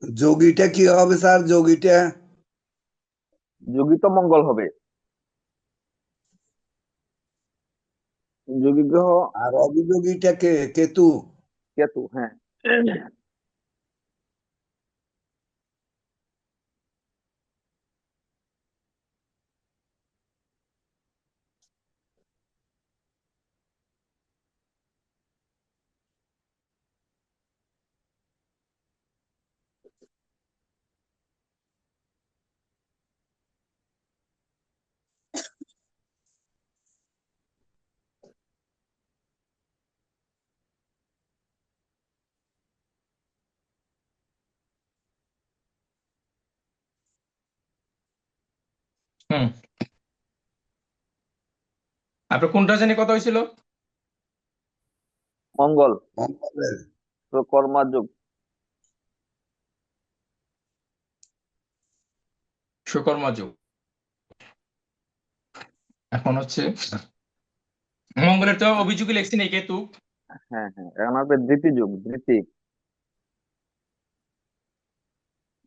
যোগীটা কি হবে স্যার? যোগীটা যোগী তো মঙ্গল হবে, যোগী গ্রহ আর অভিযোগীটা কে? কেতু। কেতু। হ্যাঁ, হুম আপনার কোনটা জানি কথা হয়েছিল? মঙ্গল মঙ্গলের তো কর্মাযোগ। সুকর্মা যোগ। এখন হচ্ছে মঙ্গলের তো অভিযোগই লেখছি নেই কেতু। হ্যাঁ হ্যাঁ, এখন আসবে ধৃতি যোগ, ধৃতি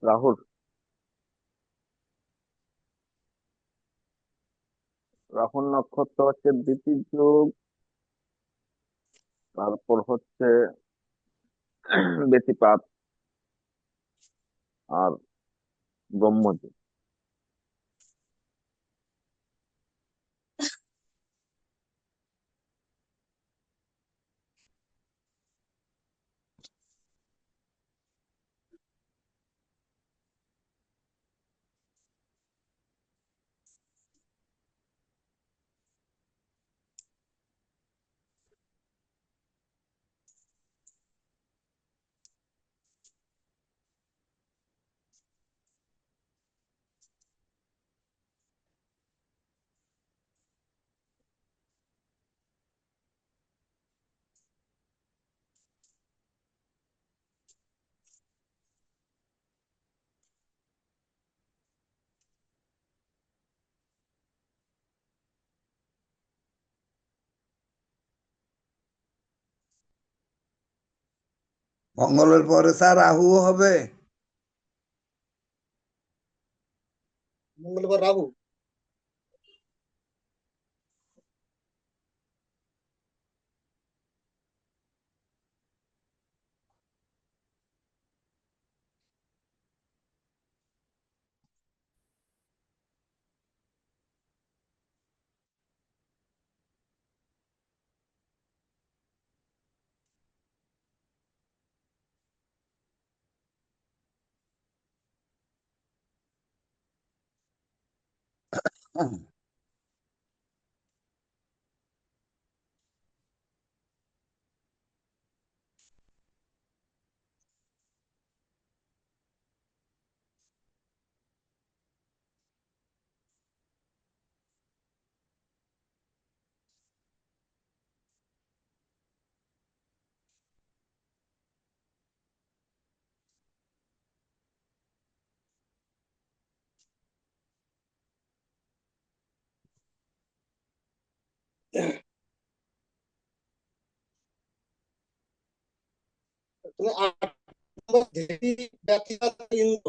রাহুর। রাহুর নক্ষত্র হচ্ছে ধৃতি যোগ, তারপর হচ্ছে ব্যতিপাত আর ব্রহ্মযোগ। মঙ্গলের পরে স্যার রাহু হবে। মঙ্গলবার রাহু। তুমি 8 নম্বর ধৃতি, ব্যতিপাত, ইন্দ্র।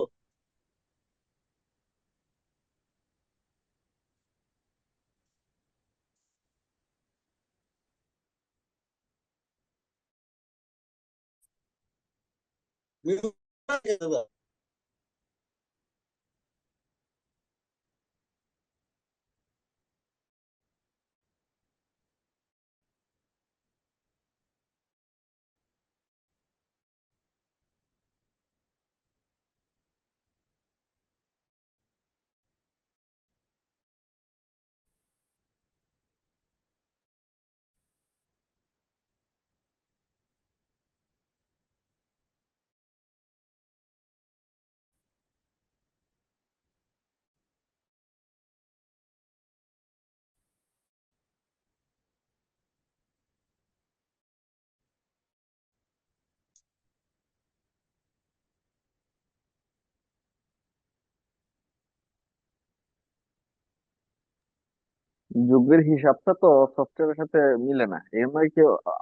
যুগের হিসাবটা তো সফটওয়্যারের সাথে মিলে না, এর মানে কি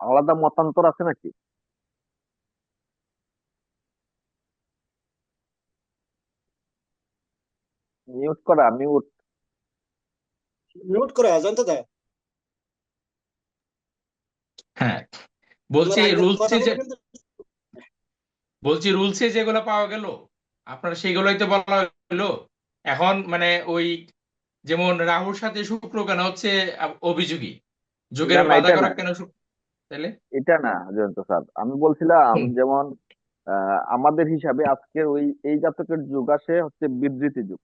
আলাদা মতান্তর আছে নাকি? মিউট করা, মিউট। মিউট করে জানতে দেয়। হ্যাঁ তোমার আগের কথাগুলো কিন্তু বলছি রুলসে যেগুলো পাওয়া গেল আপনার সেগুলোই তো বলা হলো। এখন মানে ওই যেমন রাহুর সাথে শুক্র কেন হচ্ছে অভিযোগী, না যোগের না, বাধা এটা করা না, কেন তাহলে? এটা না জয়ন্ত স্যার, আমি বলছিলাম হুম, যেমন আমাদের হিসাবে আজকের ওই এই জাতকের যুগ আসে হচ্ছে বিবৃতি যুগ।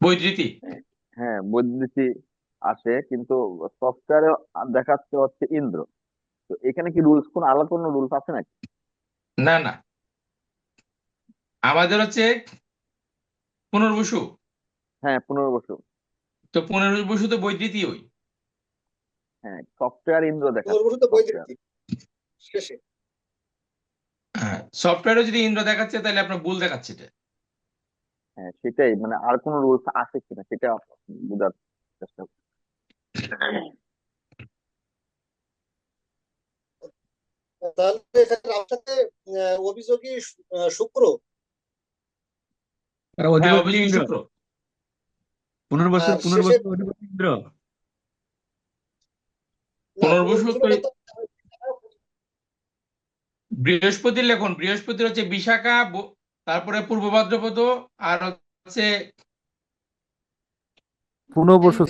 বৈধৃতি। হ্যাঁ হ্যাঁ, বৈদৃতি আসে, কিন্তু সফটওয়্যারে দেখাচ্ছে হচ্ছে ইন্দ্র। তো এখানে কি রুলস, কোন আলাদা কোনো রুলস আছে নাকি? না না, আমাদের হচ্ছে পুনর্বসু। হ্যাঁ, পুনর্বসু। তো পুনর্বসু তো বৈদ্যুতিকই। হ্যাঁ, সফটওয়্যার ইন্দ্র দেখাচ্ছে, পুনর্বসু তো সফটওয়্যার। বৈদ্যুতিক শেষে। হ্যাঁ, সফটওয়্যারে যদি ইন্দ্র দেখাচ্ছে তাহলে আপনার ভুল দেখাচ্ছে এটা। হ্যাঁ, সেটাই, মানে আর কোন রুলস আছে কিনা সেটা বোঝার চেষ্টা করছি। তাহলে এখানে আপনার সাথে অভিযোগী শুক্র। আর হ্যাঁ, অধিপতি অভিযোগী ইন্দ্র, শুক্র। পুনর্বসুর আর শেষে অধিপতি ইন্দ্র। না, পুনর্বসু তো পুনর্বসুটা তো বৃহস্পতির লেখন, বৃহস্পতির হচ্ছে বিশাখা, তারপরে পূর্ব ভাদ্রপদ, আর হচ্ছে পুনর্বসু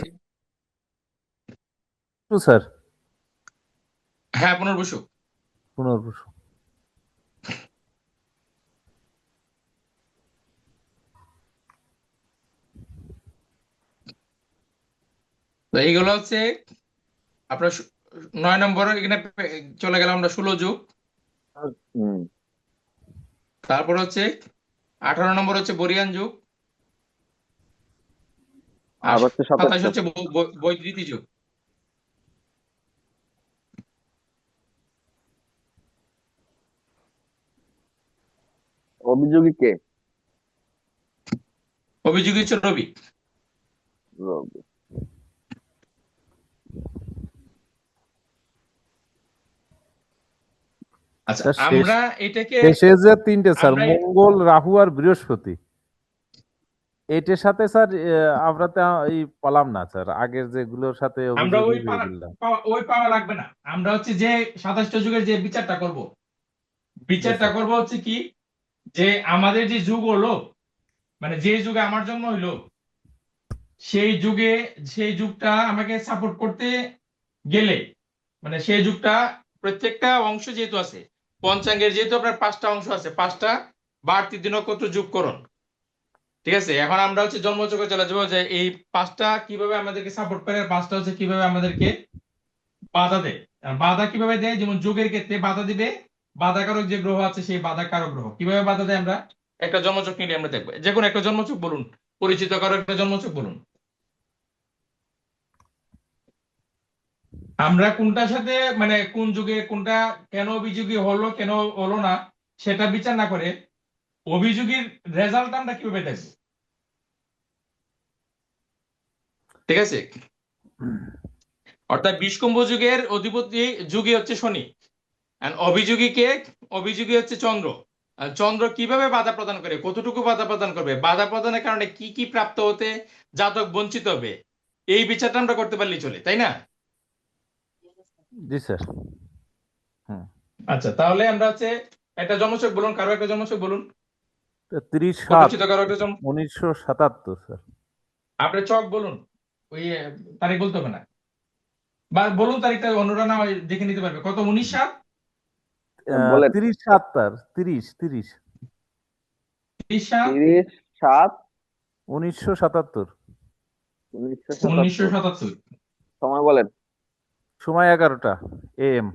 স্যার, হ্যাঁ পুনর্বসু। পুনর্বসু। তো এইগুলো হচ্ছে আপনার 9 নম্বর। এখানে চলে গেলাম আমরা 16 যুগ। হুম। তারপর হচ্ছে 18 নম্বর হচ্ছে বরিয়ান যুগ, আর আর হচ্ছে 27 27 হচ্ছে বৈদ্যুতিক যুগ। অভিযোগী কে? অভিযোগী হচ্ছে রবি। রবি। আচ্ছা, স্যার আমরা এটাকে শেষে যে তিনটে স্যার, আমরা মঙ্গল, রাহু আর বৃহস্পতি, এটার সাথে স্যার আমরা তো এই পালাম না স্যার, আগের যেগুলোর সাথে আমরা অভিযোগী ওই পাওয়া লাগবে না। আমরা হচ্ছে যে 27টা যুগের যে বিচারটা করব, হচ্ছে কি, যে আমাদের যে যুগ হলো, মানে যে যুগে আমার জন্ম হইলো, সেই যুগটা আমাকে সাপোর্ট করতে গেলে, মানে সেই যুগটা প্রত্যেকটা অংশ যেহেতু আছে, পঞ্চাঙ্গের যেহেতু আপনার 5টা অংশ আছে, 5টা বাড়তি দিনক্ষত্র যোগকরণ। ঠিক আছে, এখন আমরা হচ্ছে জন্মচক্রে চলে যাবো যে এই 5টা কিভাবে আমাদেরকে সাপোর্ট করে, আর 5টা হচ্ছে কিভাবে আমাদেরকে বাধা দেয়। আর বাধা কিভাবে দেয়, যেমন যোগের ক্ষেত্রে বাধা দিবে বাধাকারক যে গ্রহ আছে, সেই বাধাকারক গ্রহ কিভাবে বাধা দেয় আমরা একটা জন্মচক নিলে আমরা দেখবো। যে কোনো একটা জন্মচক বলুন, পরিচিত কারো একটা জন্মচক বলুন। আমরা কোনটার সাথে, মানে কোন যুগে কোনটা কেন অভিযোগী হলো কেন হলো না সেটা বিচার না করে অভিযোগীর রেজাল্ট আমরা কিভাবে দেখবো। ঠিক আছে, অর্থাৎ বিষকুম্ভ যুগের অধিপতি যুগই হচ্ছে শনি, আর অভিযোগী হচ্ছে চন্দ্র। আর চন্দ্র কিভাবে বাধা প্রদান করে, কতটুকু বাধা প্রদান করবে, বাধা প্রদানের কারণে কি কি প্রাপ্ত হতে জাতক বঞ্চিত হবে, এই বিচারটা আমরা করতে পারলেই চলে, তাই না? জি স্যার। আচ্ছা, তাহলে আমরা হচ্ছে একটা জন্মছক বলুন, কারো একটা জন্মছক বলুন, 30/7 পরিচিত কারো একটা 1977 স্যার। আপনি চক বলুন, ওই তারিখ বলতে হবে না, বা বলুন তারিখটা, অন্যরা না হয় দেখে নিতে পারবে। কত? 19/7? বলেন। 30/7 স্যার, 30 30/7 30/7 1977। 1977। সময় বলেন। সময় 11টা AM,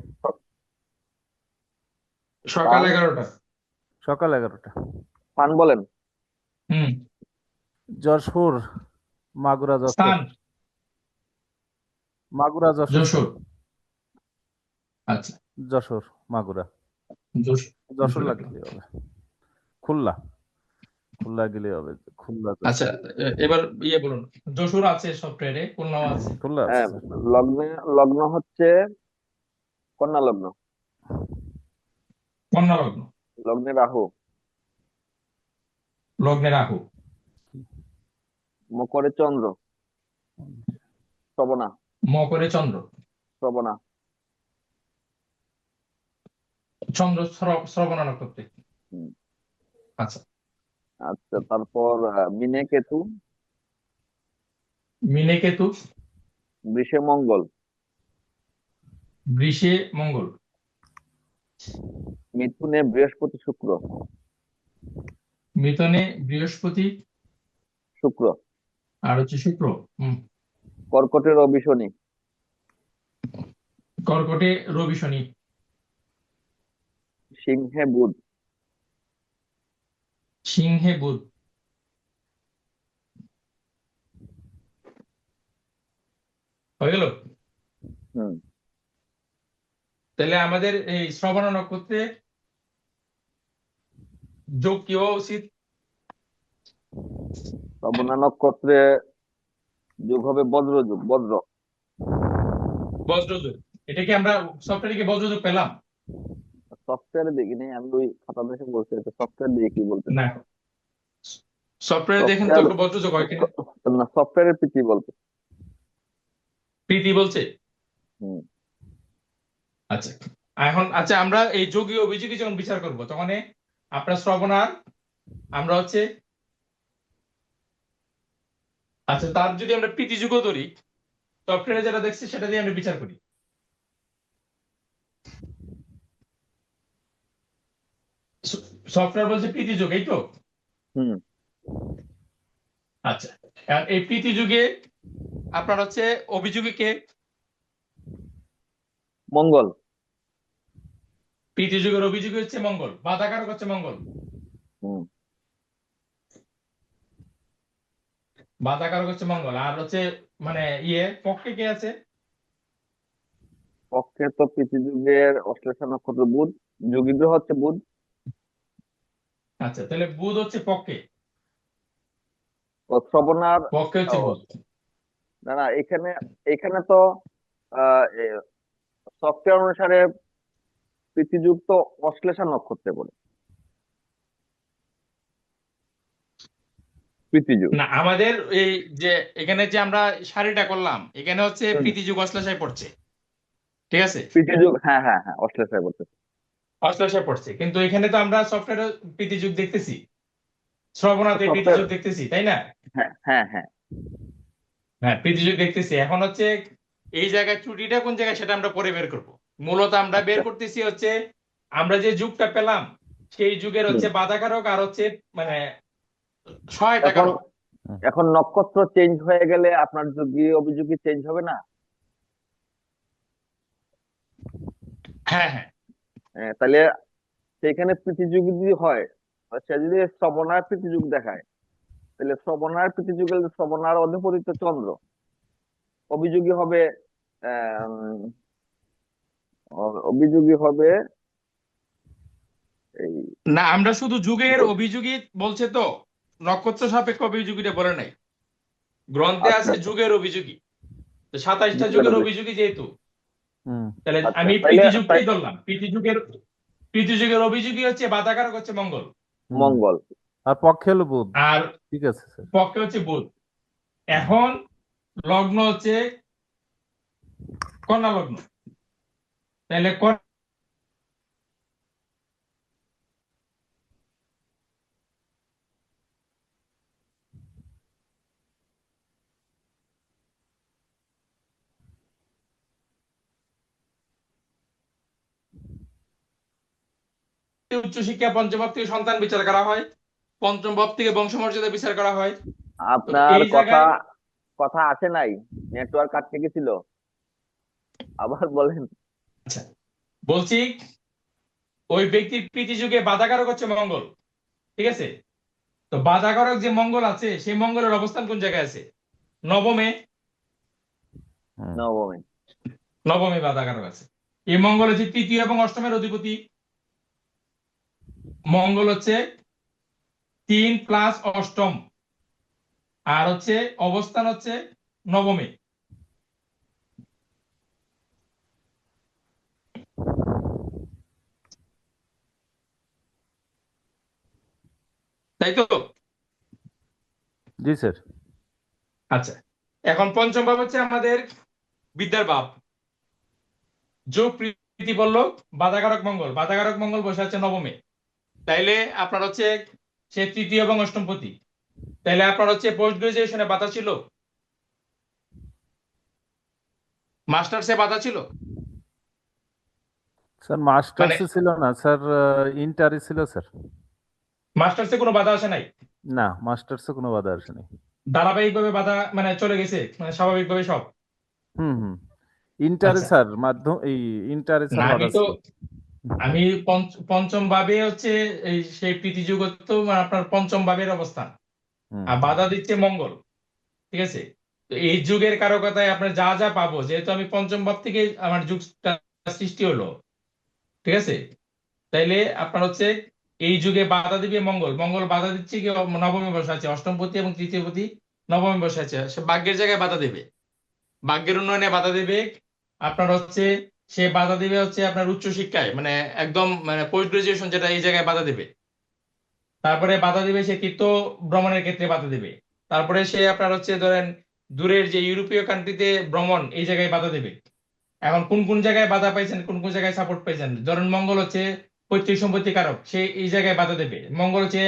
সকাল 11টা। সকাল 11টা। স্থান বলেন। যশোর, মাগুরা, স্থান মাগুরা, যশোর। আচ্ছা, যশোর, মাগুরা। যশোর লাগলে হবে, খুলনা গেলে হবে, খুলনা। আচ্ছা, এবার বলুন, যশোর আছে সফটওয়্যারে, খুলনাও আছে। খুলনা আছে হ্যাঁ, স্যার। লগ্ন হচ্ছে কন্যা লগ্ন। কন্যা লগ্ন। লগ্নে রাহু। লগ্নে রাহু। মকরে চন্দ্র। শ্রবণা। মকরে চন্দ্র। শ্রবণা। চন্দ্র শ্রবণা নক্ষত্রে। আচ্ছা, আচ্ছা, তারপর মিনে কেতু। মিনে কেতু। বৃষে মঙ্গল। বৃষে মঙ্গল। মিথুনে বৃহস্পতি শুক্র। মিথুনে বৃহস্পতি শুক্র। আর হচ্ছে শুক্র। কর্কটে রবি শনি। কর্কটে রবি শনি। সিংহে বুধ। সিংহে বুধ। হয়ে গেল? হুম তাহলে আমাদের এই শ্রবণ নক্ষত্রে যোগ কি হওয়া উচিত? শ্রবণা নক্ষত্রে যোগ হবে বজ্রযোগ, বজ্র। বজ্রযোগ। এটা কি আমরা সফটওয়্যারে কি বজ্রযোগ পেলাম? সফটওয়্যারে দেখিনি, আমি ওই খাতা দেখে বলছি, সফটওয়্যার দিয়ে কি বলতে না, সফটওয়্যারে দেখেন তো সফটওয়্যার, একটু বজ্রযোগ হয় কিনা। না সফটওয়্যারের প্রীতি বলতে। প্রীতি বলছে। হুম আচ্ছা, এখন আচ্ছা আমরা এই যোগী অভিযোগী যখন বিচার করব তখন আপনার শ্রবণার আমরা হচ্ছে, আচ্ছা তার যদি আমরা প্রীতিযোগ্য ধরি, সফটওয়্যারে যেটা দেখছি সেটা দিয়ে আমরা বিচার করি। সফটওয়্যার বলছে প্রীতিযোগ, এই তো? হুম আচ্ছা, আর এই প্রীতিযোগে আপনার হচ্ছে অভিযোগী কে? মঙ্গল। প্রীতিযোগের অভিযোগী হচ্ছে মঙ্গল, বাধাকারক হচ্ছে মঙ্গল। হুম বাধাকারক হচ্ছে মঙ্গল। আর হচ্ছে মানে পক্ষে কে আছে? পক্ষে তো প্রীতিযুগের অশ্লেষা নক্ষত্র বুধ, যোগী গ্রহ হচ্ছে বুধ। আচ্ছা, তাহলে বুধ হচ্ছে পক্ষে, ও শ্রবণার, পক্ষে হচ্ছে ও, বুধ। না না, এখানে এখানে তো সফটওয়্যার অনুসারে প্রীতিযুগ তো অশ্লেষা নক্ষত্রে পড়ে, প্রীতিযুগ। না, আমাদের এই যে এখানে যে আমরা সারিটা করলাম এখানে হচ্ছে হুম, প্রীতিযোগ অশ্লেষায় পড়ছে, ঠিক আছে? প্রীতিযুগ, হ্যাঁ হ্যাঁ হ্যাঁ, অশ্লেষায় পড়ছে। অশ্লেষায় পড়ছে, কিন্তু এখানে তো আমরা সফটওয়্যারে প্রীতিযোগ দেখতেছি, শ্রবণাতে সফটওয়্যার, প্রীতিযোগ দেখতেছি, তাই না? হ্যাঁ হ্যাঁ হ্যাঁ। হ্যাঁ, প্রীতিযোগ দেখতেছি। এখন হচ্ছে এই জায়গায় ত্রুটিটা কোন জায়গায় সেটা আমরা পরে বের করব। মূলত আমরা বের আচ্ছা। করতেছি হচ্ছে আমরা যে যুগটা পেলাম সেই যুগের হুম। হচ্ছে বাধাকারক আর হচ্ছে মানে এখন সহায়তাকারক। এখন নক্ষত্র চেঞ্জ হয়ে গেলে আপনার যোগী অভিযোগী চেঞ্জ হবে না? হ্যাঁ হ্যাঁ, তাহলে সেখানে প্রীতিযুগ যদি হয়, সে যদি শ্রবণার প্রীতিযুগ দেখায়, তাহলে শ্রবণার প্রীতিযুগে শ্রবণার অধিপতিত চন্দ্র, অভিযোগী হবে আহ অভিযোগী হবে এই না আমরা শুধু যুগের অভিযোগী বলছে তো, নক্ষত্র সাপেক্ষ অভিযোগীটা বলে নাই। গ্রন্থে আচ্ছা আছে আচ্ছা, যুগের অভিযোগী, তো 27টা যুগের যুগের অভিযোগী। অভিযোগী যেহেতু, হুম তাহলে আচ্ছা, আমি তাইলে প্রীতিযুগটাই ধরলাম। প্রীতিযুগের অভিযোগী হচ্ছে বাধাকারক হচ্ছে মঙ্গল, হুম। মঙ্গল। আর পক্ষে হলো বুধ। আর ঠিক আছে স্যার। পক্ষে হচ্ছে বুধ। এখন লগ্ন হচ্ছে কন্যা লগ্ন, তাহলে উচ্চশিক্ষা পঞ্চম ভাব থেকে সন্তান বিচার করা হয়, পঞ্চম ভাব থেকে বংশমর্যাদা বিচার করা হয়। তো আপনার এই কথা জায়গায় কথা আসে নাই, নেটওয়ার্ক আটকে গেছিল, আবার বলেন। আচ্ছা বলছি, ওই ব্যক্তির প্রীতিযুগে বাধাকারক হচ্ছে মঙ্গল, ঠিক আছে? তো বাধাকারক যে মঙ্গল আছে সেই মঙ্গলের অবস্থান কোন জায়গায় আছে? নবমে। নবমী। নবমে বাধাকারক আছে। এই মঙ্গল হচ্ছে তৃতীয় এবং অষ্টমের অধিপতি। মঙ্গল হচ্ছে 3 প্লাস অষ্টম, আর হচ্ছে অবস্থান হচ্ছে নবমে। তাই তো? জি স্যার। আচ্ছা, এখন পঞ্চম ভাব হচ্ছে আমাদের বিদ্যার ভাব। যোগ প্রীতি বলল বাধাকারক মঙ্গল, বাধাকারক মঙ্গল বসে আছে নবমে। তাইলে আপনার হচ্ছে সে তৃতীয় এবং অষ্টমপতি। তাইলে আপনার হচ্ছে পোস্ট গ্রাজুয়েশনে বাধা ছিল, মাস্টার্সে বাধা ছিল। স্যার মানে মাস্টার্সে ছিল না স্যার, ইন্টারে ছিল স্যার। মাস্টার্সে কোনো বাধা আসে নাই, না, মাস্টার্সে কোনো বাধা আসেনি। ধারাবাহিকভাবে বাধা মানে চলে গেছে, মানে স্বাভাবিকভাবে সব। হুম হুম। ইন্টারে আচ্ছা, স্যার ইন্টারে না স্যার আমি বাধা তো ছিল। আমি পঞ্চম ভাবে হচ্ছে এই সেই প্রীতিযুগত মানে আপনার পঞ্চম ভাবের অবস্থান, হুম আর বাধা দিচ্ছে মঙ্গল, ঠিক আছে? তো এই যুগের কারকতায় আপনার যা যা পাবো, যেহেতু আমি পঞ্চম ভাব থেকে আমার যুগটা সৃষ্টি হলো, ঠিক আছে, তাইলে আপনার হচ্ছে এই যুগে বাধা দিবে মঙ্গল। মঙ্গল বাধা দিচ্ছে কি, নবমে বসে আছে, অষ্টম পতি এবং তৃতীয় পতি নবমে বসে আছে, সে ভাগ্যের জায়গায় বাধা দেবে, ভাগ্যের উন্নয়নে বাধা দেবে। আপনার হচ্ছে সে বাধা দিবে হচ্ছে আপনার উচ্চ শিক্ষায়, মানে একদম মানে পোস্ট গ্রাজুয়েশন, যেটা এই জায়গায় বাধা দেবে। তারপরে বাধা দিবে সে তীর্থ ভ্রমণের ক্ষেত্রে বাধা দেবে। তারপরে সে আপনার হচ্ছে ধরেন দূরের যে ইউরোপীয় কান্ট্রিতে ভ্রমণ, এই জায়গায় বাধা দেবে। এখন কোন কোন জায়গায় বাধা পাইছেন, কোন কোন জায়গায় সাপোর্ট পাইছেন, ধরেন মঙ্গল হচ্ছে পৈতৃক সম্পত্তি কারক, সে এই জায়গায় বাধা দেবে। মঙ্গল হচ্ছে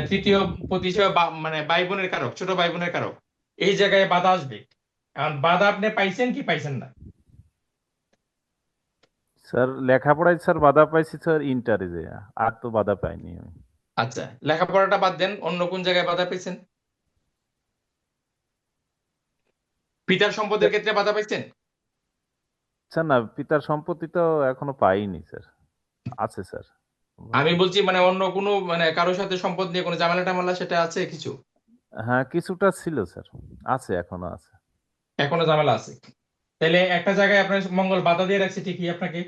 তৃতীয় পতি হিসেবে মানে ভাই বোনের কারক, ছোট ভাই বোনের কারক, এই জায়গায় বাধা আসবে। এখন বাধা আপনি পাইছেন কি পাইছেন না? স্যার লেখাপড়ায় স্যার বাধা পাইছি স্যার ইন্টারে যে, আর তো বাধা পাইনি আমি। আচ্ছা, লেখাপড়াটা বাদ দেন, অন্য কোন জায়গায় বাধা পাইছেন? পিতার সম্পদের ক্ষেত্রে বাধা পাইছেন? স্যার না, পিতার সম্পত্তি তো এখনো পাইনি স্যার, আছে স্যার। আমি বলছি মানে অন্য কোনো মানে কারোর সাথে সম্পদ নিয়ে কোনো ঝামেলা টামেলা সেটা আছে কিছু? হ্যাঁ কিছুটা ছিল স্যার, আছে এখনো আছে। এখনো ঝামেলা আছে? তাহলে একটা জায়গায় আপনার মঙ্গল বাধা দিয়ে রাখছে ঠিকই আপনাকে,